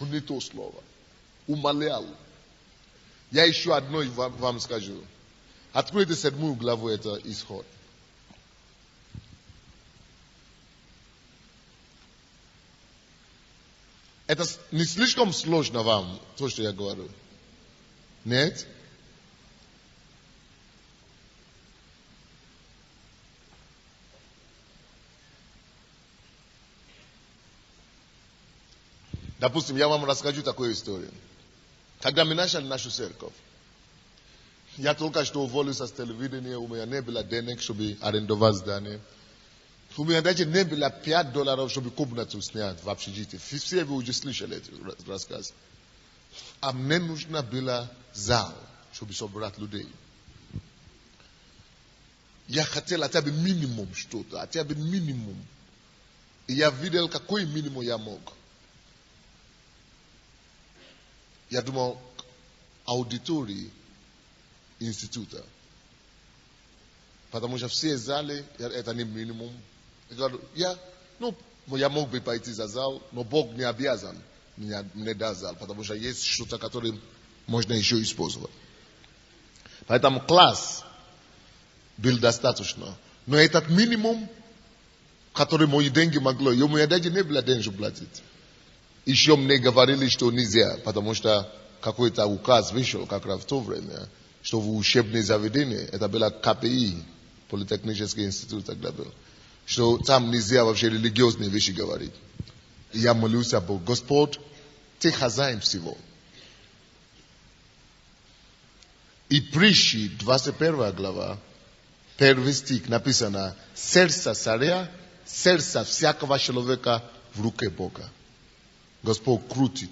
Не то слово. Умолял. Я еще одно вам скажу. Откройте 7 главу, это Исход. Это не слишком сложно вам, то, что я говорю? Нет? Допустим, я вам расскажу такую историю. Когда мы начали нашу церковь, я только что уволился с телевидения, у меня не было денег, чтобы арендовать здание. У меня даже не было $5, чтобы комнату снять в общежитии. Все вы уже слышали этот рассказ. А мне нужно было зал, чтобы собрать людей. Я хотел хотя бы минимум что-то, хотя бы минимум. И я видел, какой минимум я мог. Я думал, аудитории института. Потому что все залы, это не минимум. Я мог бы пойти за зал, но Бог не обязан мне дать зал, потому что есть что-то, которое можно еще использовать. Поэтому класс был достаточно. Но этот минимум, который мои деньги могло, и у меня даже не было денег платить. Еще мне говорили, что нельзя, потому что какой-то указ вышел как раз в то время, что в учебные заведения, это было КПИ, Политехнический институт тогда был, что там нельзя вообще религиозные вещи говорить. И я молился Богу, Господь, ты хозяин всего. И притчи, 21 глава, 1 стих написано, сердце царя, сердце всякого человека в руке Бога. Господь крутит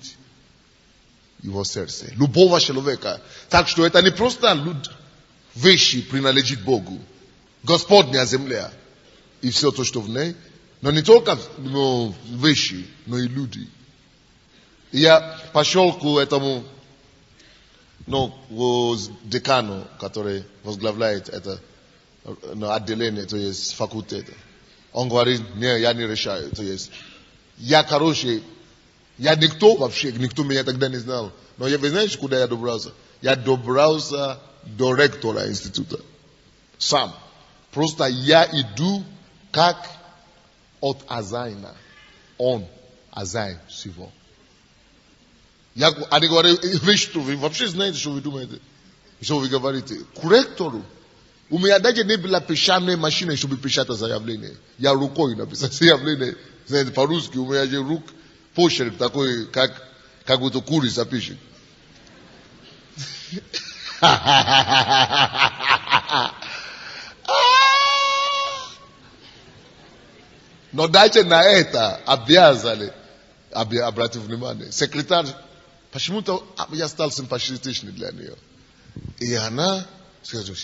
его сердце. Любого человека. Так что это не просто вещи принадлежит Богу. Господня земля. И все то, что в ней. Но не только вещи, но и люди. И я пошел к этому декану, который возглавляет это отделение, то есть факультет. Он говорит, не, я не решаю. То есть, я никто вообще, никто меня тогда не знал. Но вы знаете, куда я добрался? Я добрался до ректора института. Сам. Просто я иду как от хозяина. Он хозяин всего. Они говорят, вы вообще знаете, что вы думаете? Что вы говорите? К ректору. У меня даже не была печатная машина, чтобы печатать заявление. Я рукой написал заявление. Знаете, по-русски у меня же рук почерк такой, как будто курица пишет. Но дайте на это обязали обратить внимание. Секретарь, почему-то я стал симпатичный для нее. И она сказала,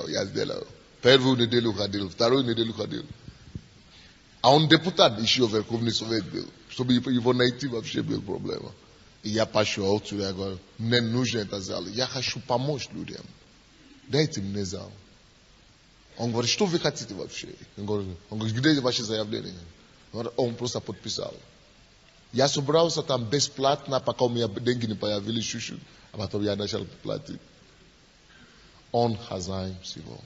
я сделал. Первую неделю ходил, вторую неделю ходил. А он депутат еще в Верховный Совет был. Чтобы его найти вообще был проблема. И я пошел отсюда, я говорю, мне нужен этот зал. Я хочу помочь людям. Дайте мне зал. Он говорит, что вы хотите вообще? Он говорит, где ваше заявление? Он просто подписал. Я собрался там бесплатно, пока у меня деньги не появились чуть-чуть. А потом я начал платить. Он хозяин всего.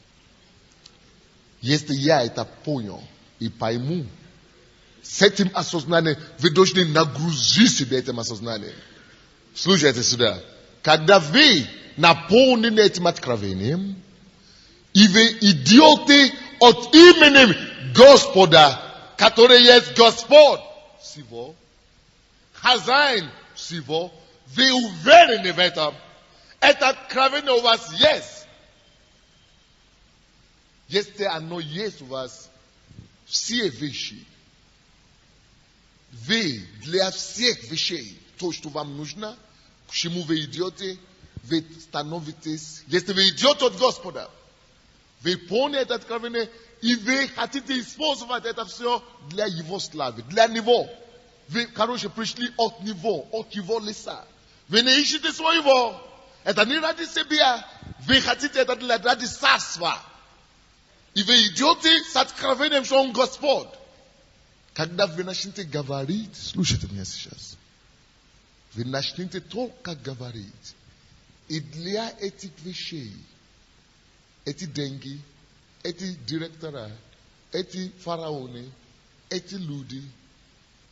Если я это понял и пойму, с этим осознанием вы должны нагрузить себя этим осознанием. Слушайте сюда. Когда вы наполнены этим откровением, и вы идете от имени Господа, который есть Господь всего, хозяин всего, вы уверены в этом. Это откровение у вас есть. Если оно есть у вас, все вещи, вы для всех вещей, то, что вам нужно, к чему вы идете, вы становитесь, если вы идете от Господа, вы поняли это откровение, и вы хотите использовать это все для Его славы, для Него. Вы, пришли от Него, от Его лица. Вы не ищете своего. Это не ради себя. Вы хотите это ради царства. И вы идете с откровением, что Он Господь. Когда вы начнете говорить, слушайте меня сейчас. Вы начнете только говорить. И для этих вещей, эти деньги, эти директора, эти фараоны, эти люди,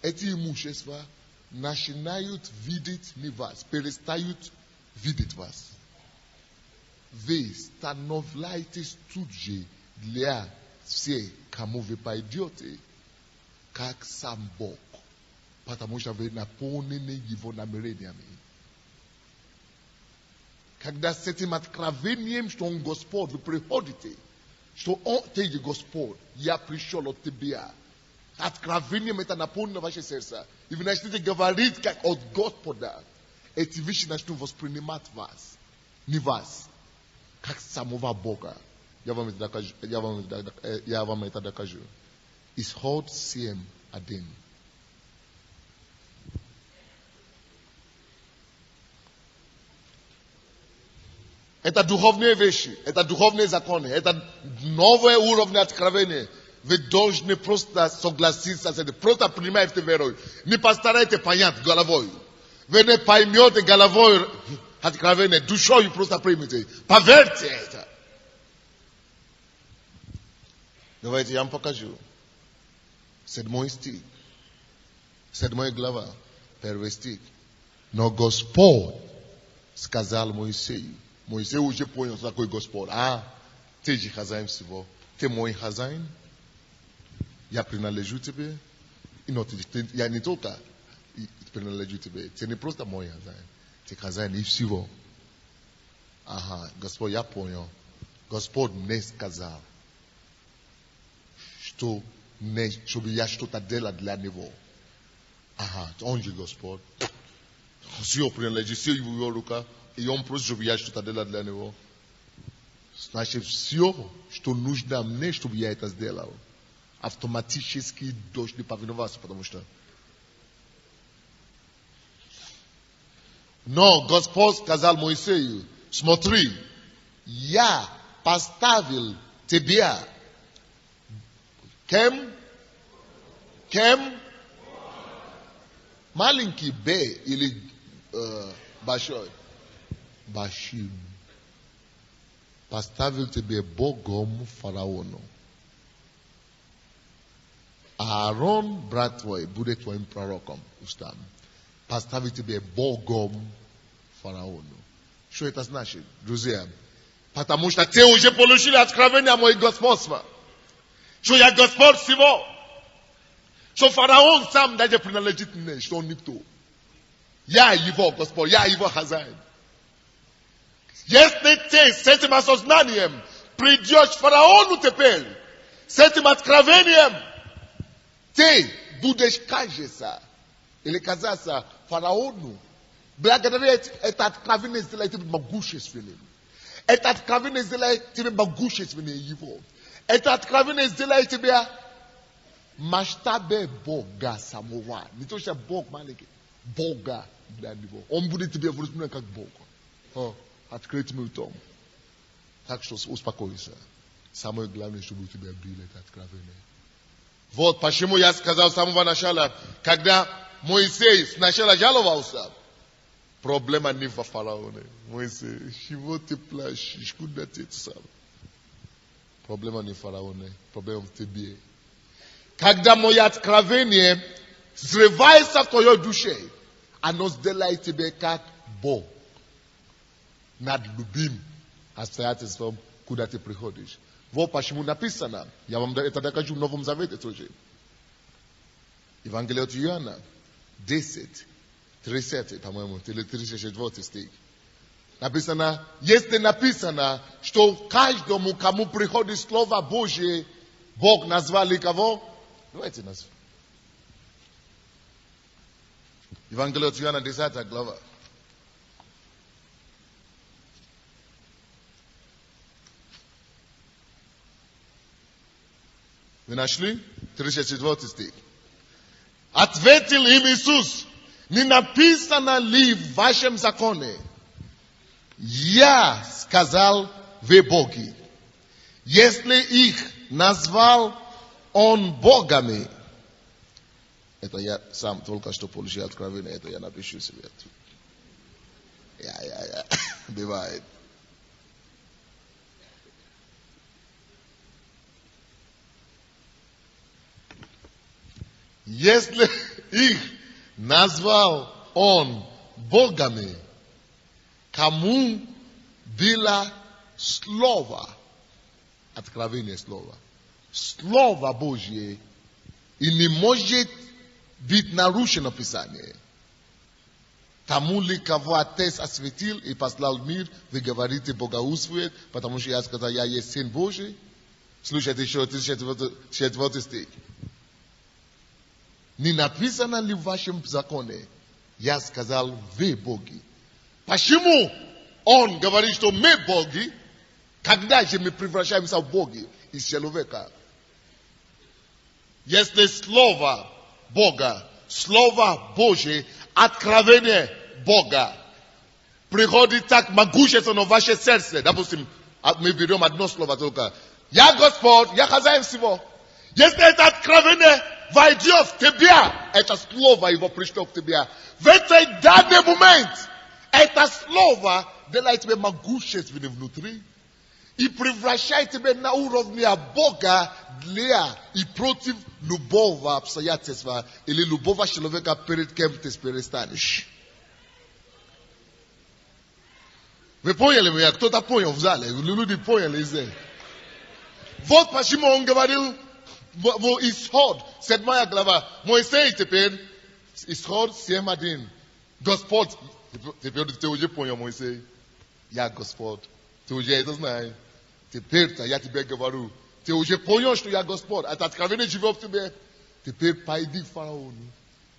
эти имущества начинают видеть не вас, перестают видеть вас. Вы становляетесь тут же для всех, кому вы пойдете, как сам Бог. Потому что вы наполнены Его намерениями. Когда с этим откровением, что он Господь, вы приходите, что он, ты есть Господь, я пришел от тебя. Откровением это наполнено ваше сердце. И вы начнете говорить как от Господа. Эти вещи начнут воспринимать вас. Не вас. Как самого Бога. Я вам это докажу. Исход 7:1. Это духовные вещи, это духовные законы, это новые уровни откровения. Вы должны просто согласиться с этим, просто принимайте верой. Не постарайтесь понять головой. Вы не поймете головой откровение, душой просто примите. Поверьте это. Давайте я вам покажу. 7 стих. 7 глава. 1 стих. Но Господь сказал Моисею. Моисей уже понял, что такое Господь. Ты же хозяин всего. Ты мой хозяин. Я принадлежу тебе. Я не только принадлежу тебе. Ты не просто мой хозяин. Ты хозяин и всего. Господь, я понял. Господь мне сказал, чтобы я что-то делал для него. Он же Господь. Все принадлежит, все в его руках. И он просит, чтобы я что-то делал для него. Значит, все, что нужно мне, чтобы я это сделал, автоматически должны повиноваться, потому что... Но Господь сказал Моисею, смотри, я поставил тебя кем? Маленький Б или большой? Башим. Поставил тебе Богом фараону. Аарон, брат твой, будет твоим пророком. Устам. Поставил тебе Богом фараону. Что это значит, друзья? Потому что ты уже получили откровение моего господства. Что я Господь всего. Что фараон сам даже принадлежит мне, что он никто. Я его Господь, я его хозяин. Если ты с этим осознанием придешь к фараону теперь, с этим откровением, ты будешь кажется или казаться фараону. Благодаря это откровение сделает тебя могущественным. Это откровение сделает тебя могущественным его. Это откровение сделает тебя масштабе Бога самого. Не то, что Бог маленький. Бога для него. Он будет тебе воспринимать как Бога. Открыть мой том. Так что успокойся. Самое главное, чтобы у тебя было это откровение. Вот почему я сказал с самого начала, когда Моисей сначала жаловался, проблема не в фараоне. Моисей, чего ты плачешь? Куда ты сам? Проблема не в фараоне, проблема в тебе. Когда мое откровение срывается в твоей душе, оно сделает тебе как Бог. Над любым обстоятельством, куда ты приходишь. Вот почему написано. Я вам это докажу в Новом Завете тоже. Евангелие от Иоанна 10, 30, по-моему, или 34 стих. Написано, если написано, что каждому, кому приходит Слово Божье, Бог назвали кого? Давайте назвать. Евангелие от Иоанна 10 глава. Вы нашли? 34 стих. Ответил им Иисус, не написано ли в вашем законе? Я сказал, вы боги. Если их назвал он богами, это я сам только что получил откровение, это я напишу себе. Бывает. Если их назвал он богами, кому было слово, откровение слова, Слово Божье, и не может быть нарушено Писание. Тому ли кого Отец осветил и послал в мир, вы говорите богоуствует, потому что я сказал, я есть Сын Божий. Слушайте еще 34 стих. Не написано ли в вашем законе, я сказал, вы боги? Почему он говорит, что мы боги, когда же мы превращаемся в боги из человека? Если слово Бога, слово Божье, откровение Бога приходит так могущественно в ваше сердце. Допустим, мы берем одно слово только. Я Господь, я хозяин всего. Если это откровение войдет в тебя, это слово его пришло к тебе. В этот данный момент, это слово делает тебя могущественным внутри и превращает тебя на уровне Бога для и против любого обстоятельства или любого человека, перед кем ты перестанешь. Вы поняли меня? Кто-то понял в зале? Люди поняли здесь. Вот почему он говорил в Исход, 7 глава. Моисей теперь, Исход 7:1. Господь, теперь ты уже понял, Моисей. Я Господь. Ты уже это знаешь. Теперь-то я тебе говорю. Ты уже понял, что я Господь. Это откровение живет в тебе. Теперь пойди к фараону.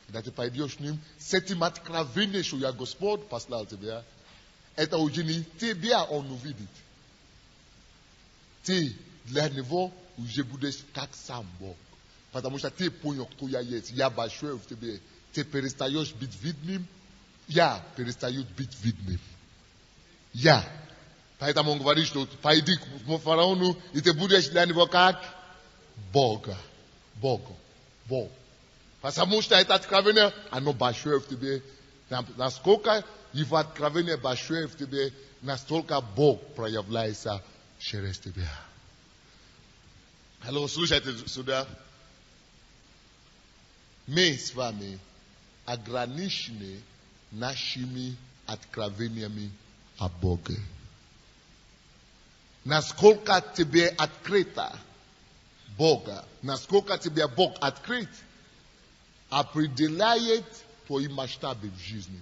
Когда ты пойдешь к ним, с этим откровением, что я Господь, послал тебя. Это уже не тебя он увидит. Ты для него уже будешь как сам Бог. Потому что ты понял, кто я есть. Я большой в тебе. Ты перестаешь быть видным. Я перестаю быть видным. Я. Поэтому он говорит, что пойди к фараону, и ты будешь для него как Бога. Богу. Бог. Потому что это откровение, оно большое в тебе. Насколько его откровение большое в тебе, настолько Бог проявляется через тебя. Алло, слушайте сюда. Мы с вами ограничены нашими откровениями о Боге. Насколько тебе открыто Бога, насколько тебе Бог открыт, определяет твои масштабы в жизни.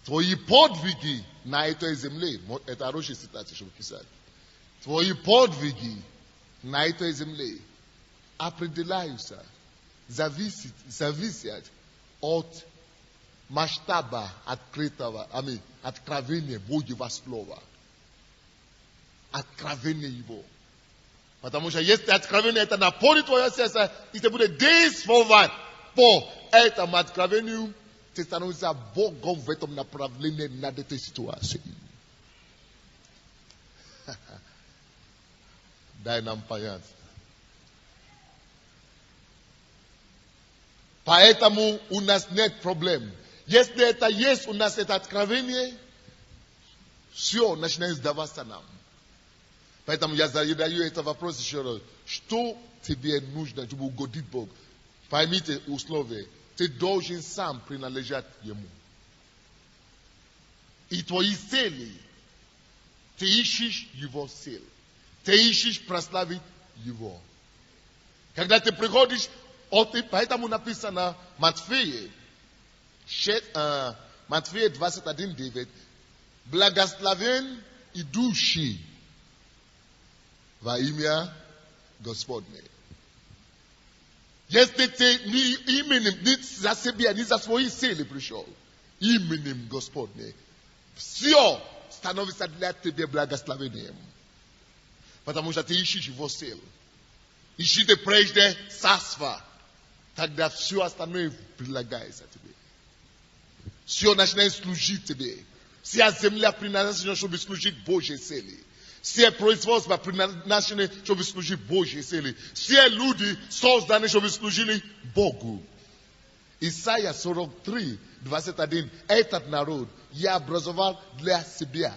Твои подвиги на этой земле, это хорошая цитация, чтобы писать. Твои подвиги на этой земле определяются, зависят от масштаба открытого, откровения Божьего слова. Откровение его. Потому что если откровение это наполнит твое сердце, и ты будешь действовать по этому откровению, ты становишься Богом в этом направлении над этой ситуацией. Дай нам понять. Поэтому у нас нет проблем. Если это есть у нас это откровение, все начинает сдаваться нам. Поэтому я задаю этот вопрос еще раз. Что тебе нужно, чтобы угодить Богу? Поймите условия. Ты должен сам принадлежать Ему. И твои цели, ты ищешь Его цель. Ты ищешь прославить Его. Когда ты приходишь, поэтому написано Матфея 21:9. Благословен идущий во имя Господне. Если ты не именем, не за себя, не за свои цели пришел, именем Господне, все становится для тебя благословением. Потому что ты ищешь его цель. Ищите прежде царство. Тогда все остальное прилагается тебе. Все начинает служить тебе. Вся земля предназначена, чтобы служить Божьей цели. Все производства предназначены, чтобы служить Божьей цели. Все люди созданы, чтобы служили Богу. Исайя 43:21. Этот народ я образовал для себя.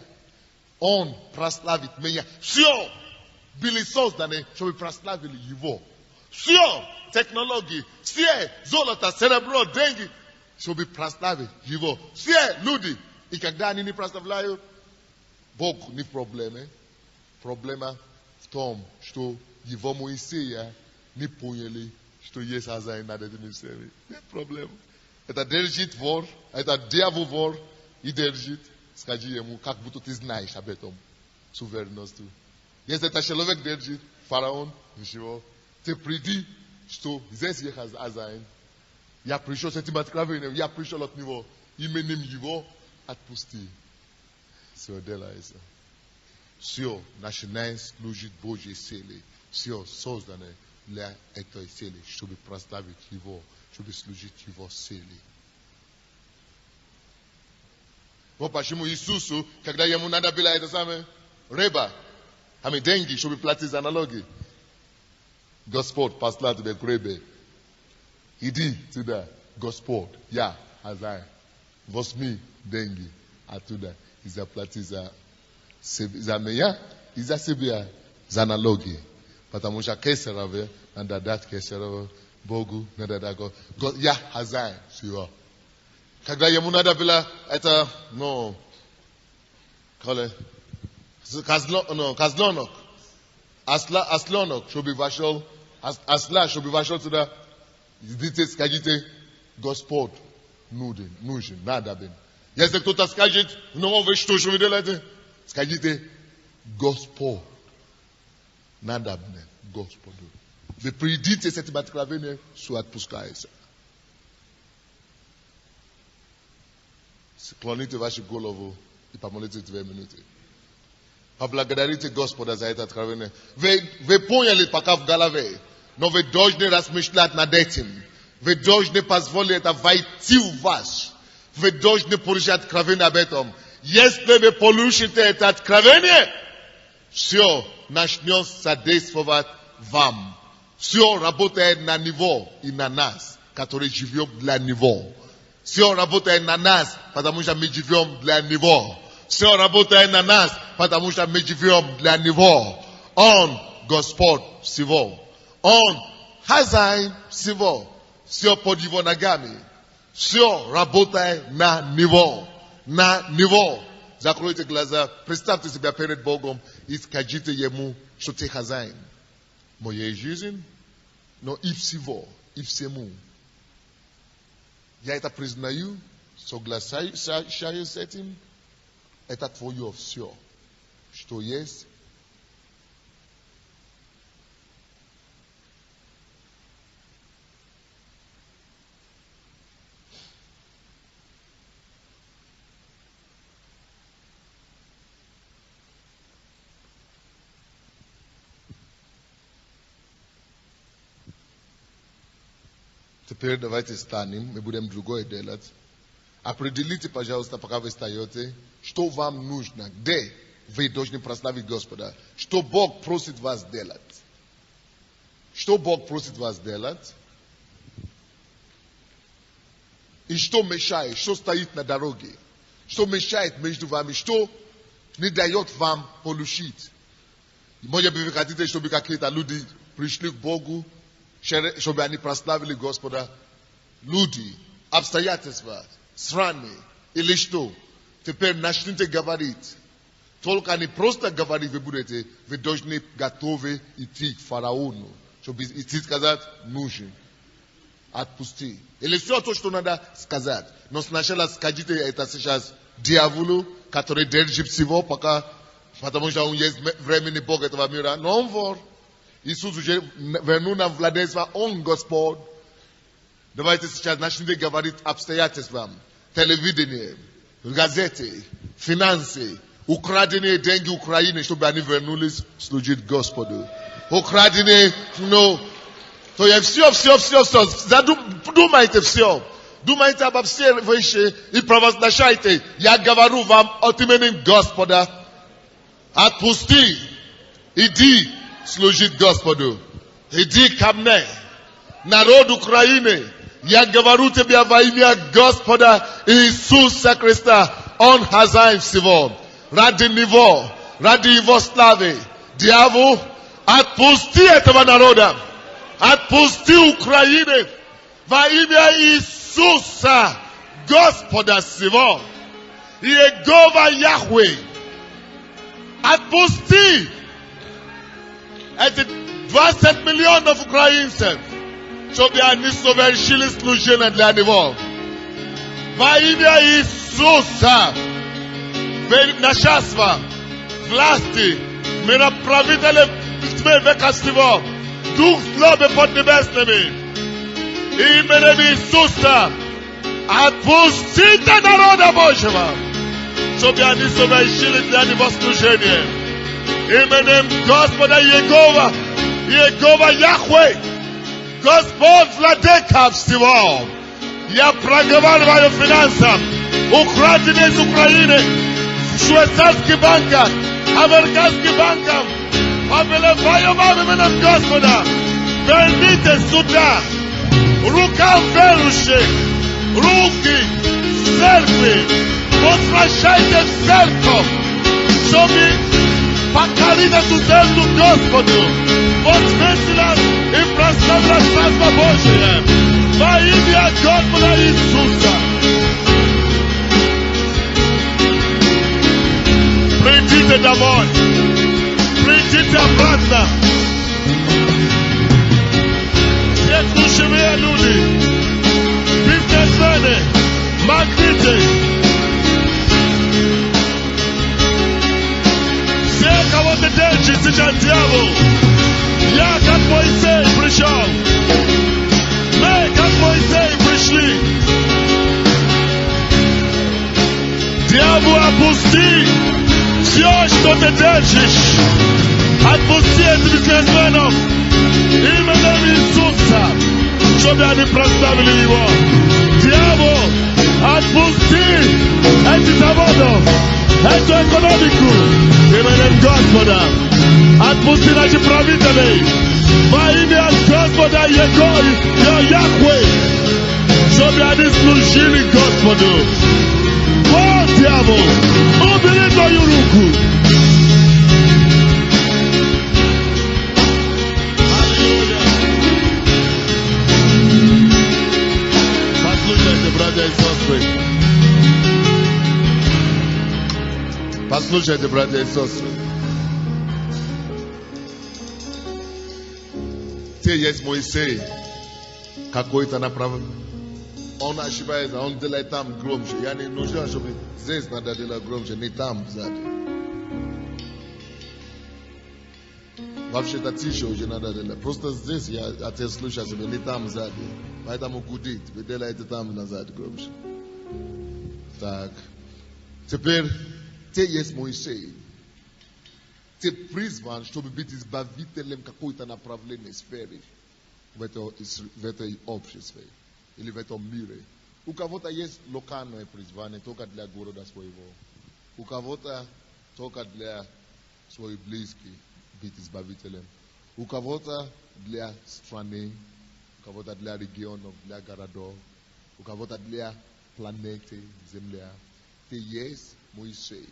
Он прославит меня. Все были созданы, чтобы прославили его. Все технологии, все золото, серебро, деньги, чтобы прославить его. Все люди. И когда они не прославляют, Бог не в проблеме. Проблема в том, что его Моисея не поняли, что есть хозяин над этими всеми. Нет проблем. Это держит вор, это дьявол вор и держит. Скажи ему, как будто ты знаешь об этом. Суверенностью. Если это человек держит, фараон, ничего. Ты приди, что здесь есть хозяин. Я пришел с этим откровением, я пришел от него. Именем его отпусти. Все делается. Все начинает служить Божьей силе. Все создано для этой силы, чтобы прославить его, чтобы служить его силе. Вот почему Иисусу, когда ему надо было это самое, рыба, деньги, чтобы платить за налоги. Господь послал тебе к рыбе. Иди туда, Господь, я, хозяин, возьми деньги оттуда и заплати за меня и за себя, за налоги. Потому что кесарове, надо дать кесарове, Богу надо дать Богу. Я, хозяин, всего. Когда ему надо было, это, козленок, ослонок, чтобы вошел, осла, чтобы вошел туда, идите, скажите, Господь нужен, надобен. Если кто-то скажет, вы что же вы делаете? Скажите, Господь, надобен, Господу. Вы придите с этим откровением, все отпускается. Склоните вашу голову и помолитесь 2 минуты. Поблагодарите Господа за это откровение. Вы поняли, пока в голове, но вы должны размышлять над этим. Вы должны позволить это войти в вас. Вы должны получить откровение об этом. Если вы получите это откровение, все начнет содействовать вам. Все работает на него и на нас, которые живем для него. Все работает на нас, потому что мы живем для него. Все работает на нас, потому что мы живем для него. Он Господь всего. Он хозяин всего. Все под его ногами. Все работает на него. На него. Закройте глаза. Представьте себя перед Богом и скажите ему, что ты хозяин моей жизни, но и всего, и всему. Я это признаю, соглашаюсь с этим. Это твое все, что есть. Теперь давайте станем, мы будем другое делать. Определите, пожалуйста, пока вы встаете, что вам нужно, где вы должны прославить Господа, что Бог просит вас делать. Что Бог просит вас делать, и что мешает, что стоит на дороге, что мешает между вами, что не дает вам получить. Может быть, вы хотите, чтобы какие-то люди пришли к Богу, чтобы они прославили Господа. Люди, обстоятельства, страны или что. Теперь начните говорить. Только не просто говорить вы будете, вы должны готовы идти к фараону, чтобы идти сказать, нужен. Отпусти. Или все то, что надо сказать. Но сначала скажите это сейчас дьяволу, который держит всего, потому что он есть временный Бог этого мира. Но он вор. Иисус уже вернул нам владельство, он Господь. Давайте сейчас начните говорить обстоятельствам. Телевидение, газеты, финансы, украденные деньги Украины, чтобы они вернулись служить Господу. Украденные, то есть все. Думайте все. Думайте обо всех вещах и провозглашайте. Я говорю вам от имени Господа. Отпусти. Иди служить Господу. Иди ко мне. Народ Украины. Я говорю тебе во имя Господа Иисуса Христа. Он хозяин всего. Ради него. Ради его славы. Дьявол, отпусти этого народа. Отпусти Украину. Во имя Иисуса Господа всего. Иегова Яхве. Отпусти эти 20 миллионов украинцев, чтобы они совершили служение для него. Во имя Иисуса. Нашества, власти, мироправителя тьмы века сего, дух злобы поднебесными. Именем Иисуса отпустите народа Божьего, чтобы они совершили для Него служение. Именем Господа Иегова, Иегова Яхве, Господь владыка всего. Я проговариваю финансам, украденные из Украины, в швейцарских банках, американских банках. Повелеваю вам именем Господа, верните сюда рукам верующих, руки в церкви, возвращайте в церковь, чтобы покорить эту землю Господу, возвысила и прославила Царство Божие во имя Господа Иисуса. Придите домой, придите обратно. Все ключевые люди, бизнесмены, магниты, все, кого ты держишь сейчас дьявол, я как Моисей пришел, мы как Моисей пришли. Дьявол, опусти все, что ты держишь. Отпусти этих бизнесменов именем Иисуса, чтобы они прославили Его. Дьявол, отпусти эти заводы, эту экономику именем Господа. Отпусти наших правителей во имя Господа Яхве, чтобы они служили Господу. О, дьявол, убери твою руку. Аллилуйя. Послушайте, братья и сестры. Послушайте, братья и сестры. Те есть Моисей, какой-то направление. Он ошибается, он делает там громче. Я не нужно, чтобы здесь надо делать громче, не там сзади. Вообще-то тише уже надо делать. Просто здесь я тебя слышу, не там сзади. Поэтому гудит. Вы делаете там назад громче. Так. Теперь, ты есть Моисей. Ты призван, чтобы быть избавителем какой-то направленной сферы в этой обществе. Или в этом мире. У кого-то есть локальное призвание только для города своего. У кого-то только для своих близких быть избавителем. У кого-то для страны, у кого-то для регионов, для городов, у кого-то для планеты, Земля. Ты есть Моисей.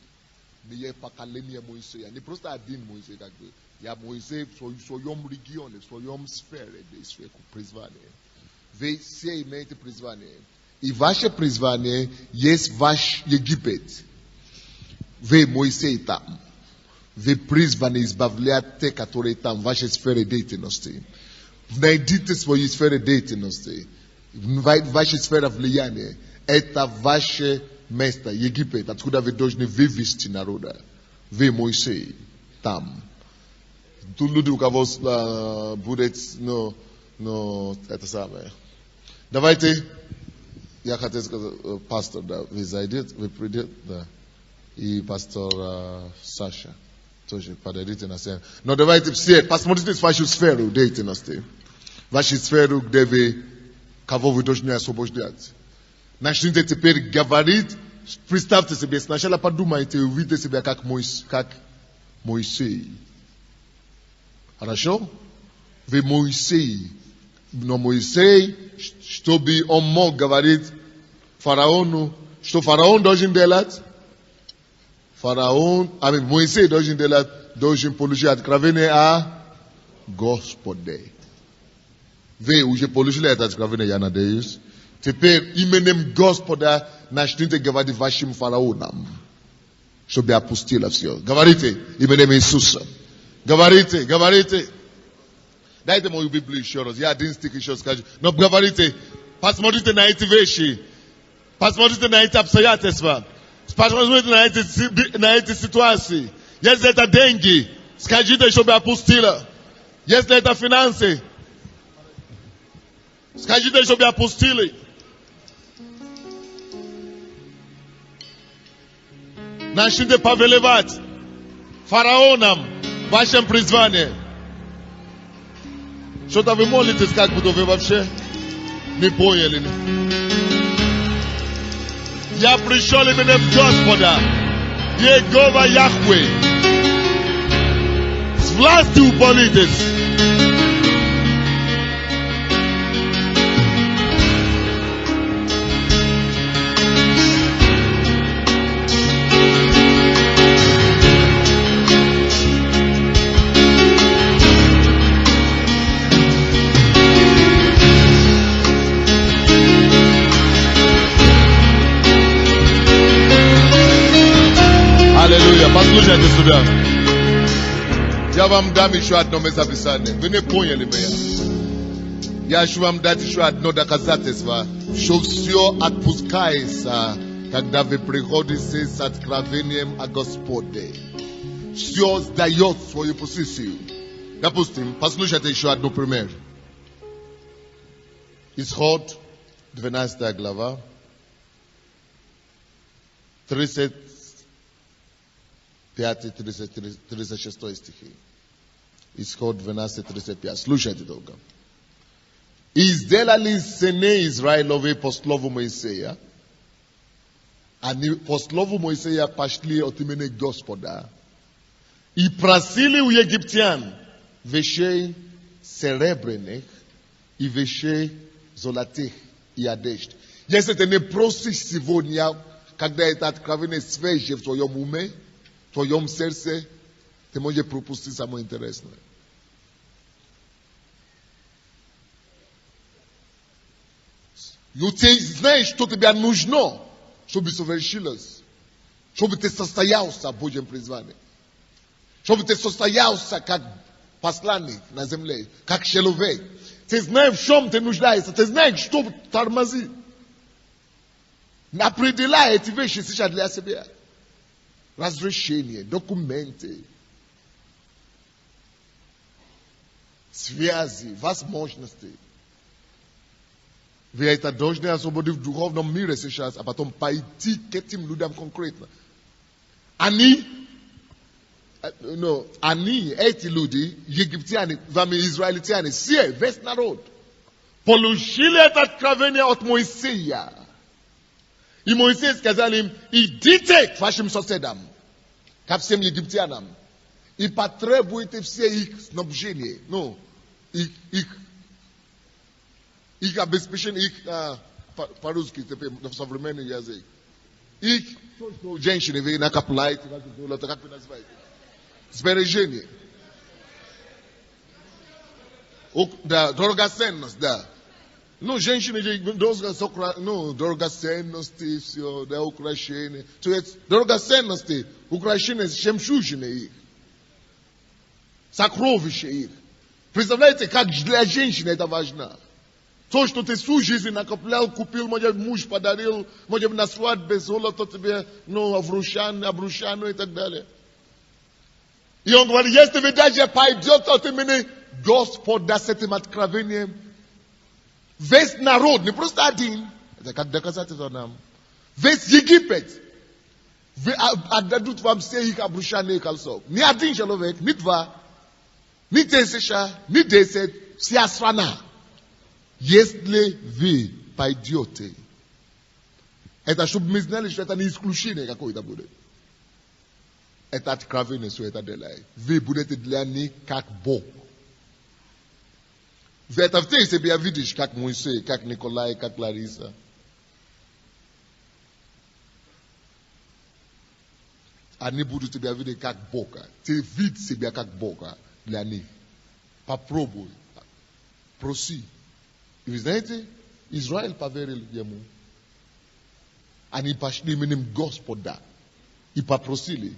Не есть поколение Моисея. Не просто один Моисей, как бы. Я Моисей в своем регионе, в своем сфере, действия, призвание. Вы все имеете призвание. И ваше призвание есть ваш Египет. Вы Моисей там. Вы призваны избавлять те, которые там, в вашей сфере деятельности. Найдите свои сферы деятельности. Ваша сфера влияния. Это ваше место, Египет, откуда вы должны вывести народа. Вы Моисей там. Тут люди, у кого будет, это самое. Давайте, я хотел сказать, пастор, да, вы зайдете, вы придете, да, и пастор Саша тоже подойдите на сцену. Но давайте все, посмотрите вашу сферу деятельности, вашу сферу, где вы, кого вы должны освобождать. Начните теперь говорить, представьте себе, сначала подумайте, увидите себя как Моисей. Хорошо? Вы Моисей. Но Моисей, чтобы он мог говорить фараону, что фараон должен делать? Моисей должен делать, должен получить откровение о Господе. Вы уже получили это откровение, я надеюсь. Теперь именем Господа начните говорить вашим фараонам, чтобы опустило все. Говорите именем Иисуса. Говорите. Дайте мою Библию еще раз. Я один стих еще скажу. Но говорите, посмотрите на эти вещи. Посмотрите на эти обстоятельства. Посмотрите на эти ситуации. Если это деньги, скажите, чтобы опустила. Если это финансы, скажите, чтобы опустили. Начните повелевать фараонам в вашем призвании. Что-то вы молитесь, как будто вы вообще не поняли. Я пришел именем Господа, Егова Яхве. С властью молитесь. Аллилуйя. Послушайте сюда. Я вам дам еще одно местописание. Вы не поняли меня. Я еще вам дать еще одно доказательство, что все отпускается, когда вы приходите с откровением о Господе. Все сдает свою позицию. Допустим, послушайте еще одну пример. Исход, 12 глава, 35-36 стихи. Исход 12:35. Слушайте долго. И сделали сыны Израиловы по слову Моисея. Они по слову Моисея пошли от имени Господа. И просили у египтян вещей серебряных и вещей золотых и одежд. Если ты не просишь сегодня, когда это откровение свежее в твоем уме, в твоем сердце, ты можешь пропустить самое интересное. Но ты знаешь, что тебе нужно, чтобы совершилось, чтобы ты состоялся в Божьем призвании, чтобы ты состоялся как посланник на земле, как человек. Ты знаешь, в чем ты нуждаешься, ты знаешь, что тормозит. Определяй эти вещи сейчас для себя. Разрешение, документы, связи, возможности. Вы это должны освободить в духовном мире сейчас, а потом пойти к этим людям конкретно. Они, эти люди, египтяне, вами израильтяне, все, весь народ, получили это откровение от Моисея. И Моисей сказал им: идите к вашим соседям, ко всем египтянам, и потребуйте все их снабжения, их обеспечение, их, по-русски, в современный язык. Их женщины, вы накопляете, как вы называете? Сбережение. Да, драгоценность, да. Женщины, драгоценности, все, да, украшения. То есть, драгоценности, украшения, жемчужины их. Сокровища их. Представляете, как для женщины это важно. То, что ты всю жизнь накоплял, купил, может, муж подарил, может, на свадьбе золото тебе, обручание и так далее. И он говорит: если вы даже пойдете от имени Господа с этим откровением, весь народ, не просто один, это как доказательство нам, весь Египет, отдадут вам все их обручание и кольцо. Ни один человек, ни два, ни 1000, ни 10, вся страна. Если вы пойдете, это чтобы мы знали, что это не исключение какое-то будет. Это откровение, что это делает. Вы будете для них как Бог. Вы это себе видишь, как Моисей, как Николай, как Лариса. Они будут тебя видеть как Бога. Ты видишь себя как Бога для них. Попробуй. Проси. И вы знаете, Израиль поверил ему. Они пошли именем Господа и попросили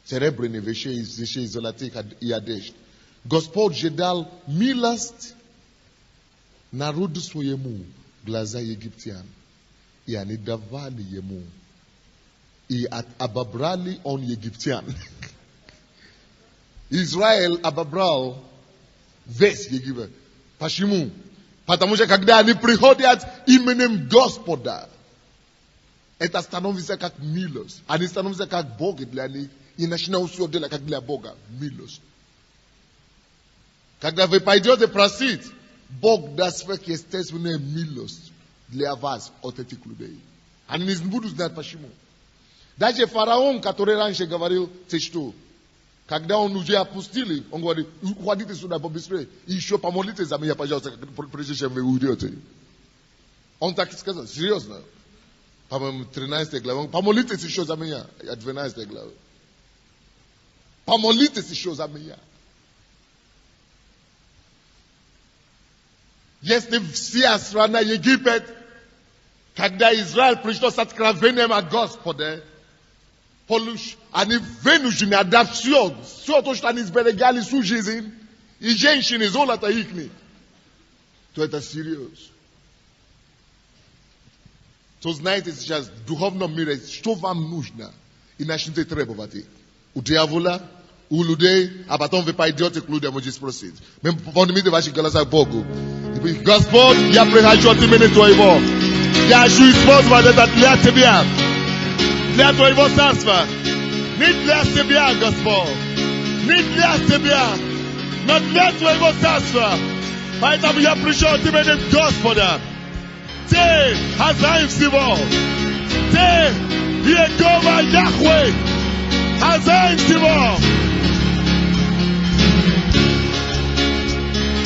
серебряные вещи золотых и одежд. Господь же дал милость народу своему, глаза египтян. и они давали ему. И обобрали он египтян. Израиль обобрал весь Египет. Почему? Потому что когда они приходят именем Господа, это становится как милость. Они становятся как Бог для них. И начинают все делать как для Бога. Милость. Когда вы пойдете просить, Бог даст сверхъестественную милость для вас от этих людей. Они не будут знать почему. Даже фараон, который раньше говорил, ты что? Когда он уже опустили, он говорит, уходите сюда побыстрее. И еще помолитесь за меня, пожалуйста, прежде чем вы уйдете. Он так и сказал, серьезно. По-моему, 13 глава. Помолитесь еще за меня. 12 глава. Помолитесь еще за меня. Если вся страна Египет, когда Израиль пришел с откровением о Господе, они вынуждены отдать все то, что они сберегали всю жизнь, и женщины, золото их, то это серьезно. То знаете сейчас, в духовном мире, что вам нужно, и начните требовать их. У дьявола, у людей, а потом вы пойдете к людям и спросить. Мы поднимите ваши голоса к Богу. Господь, я прихожу от имени Твоего. Я хочу использовать это для Тебя. Для Твоего царства. Не для себя, Господь. Не для себя. Но для Твоего царства. Поэтому я пришел от имени Господа. Ты хозяин всего. Ты Егова Яхве. Хозяин всего.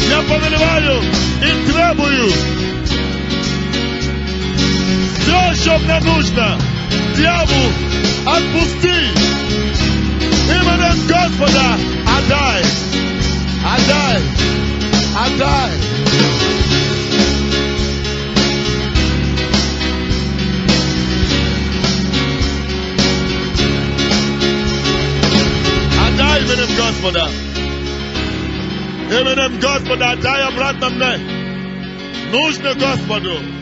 Я повелеваю и требую все, что мне нужно. Дьявол, отпусти. Именем Господа отдай. Отдай. Отдай. Отдай именем Господа. Именем Господа отдай обратно мне. Нужно Господу.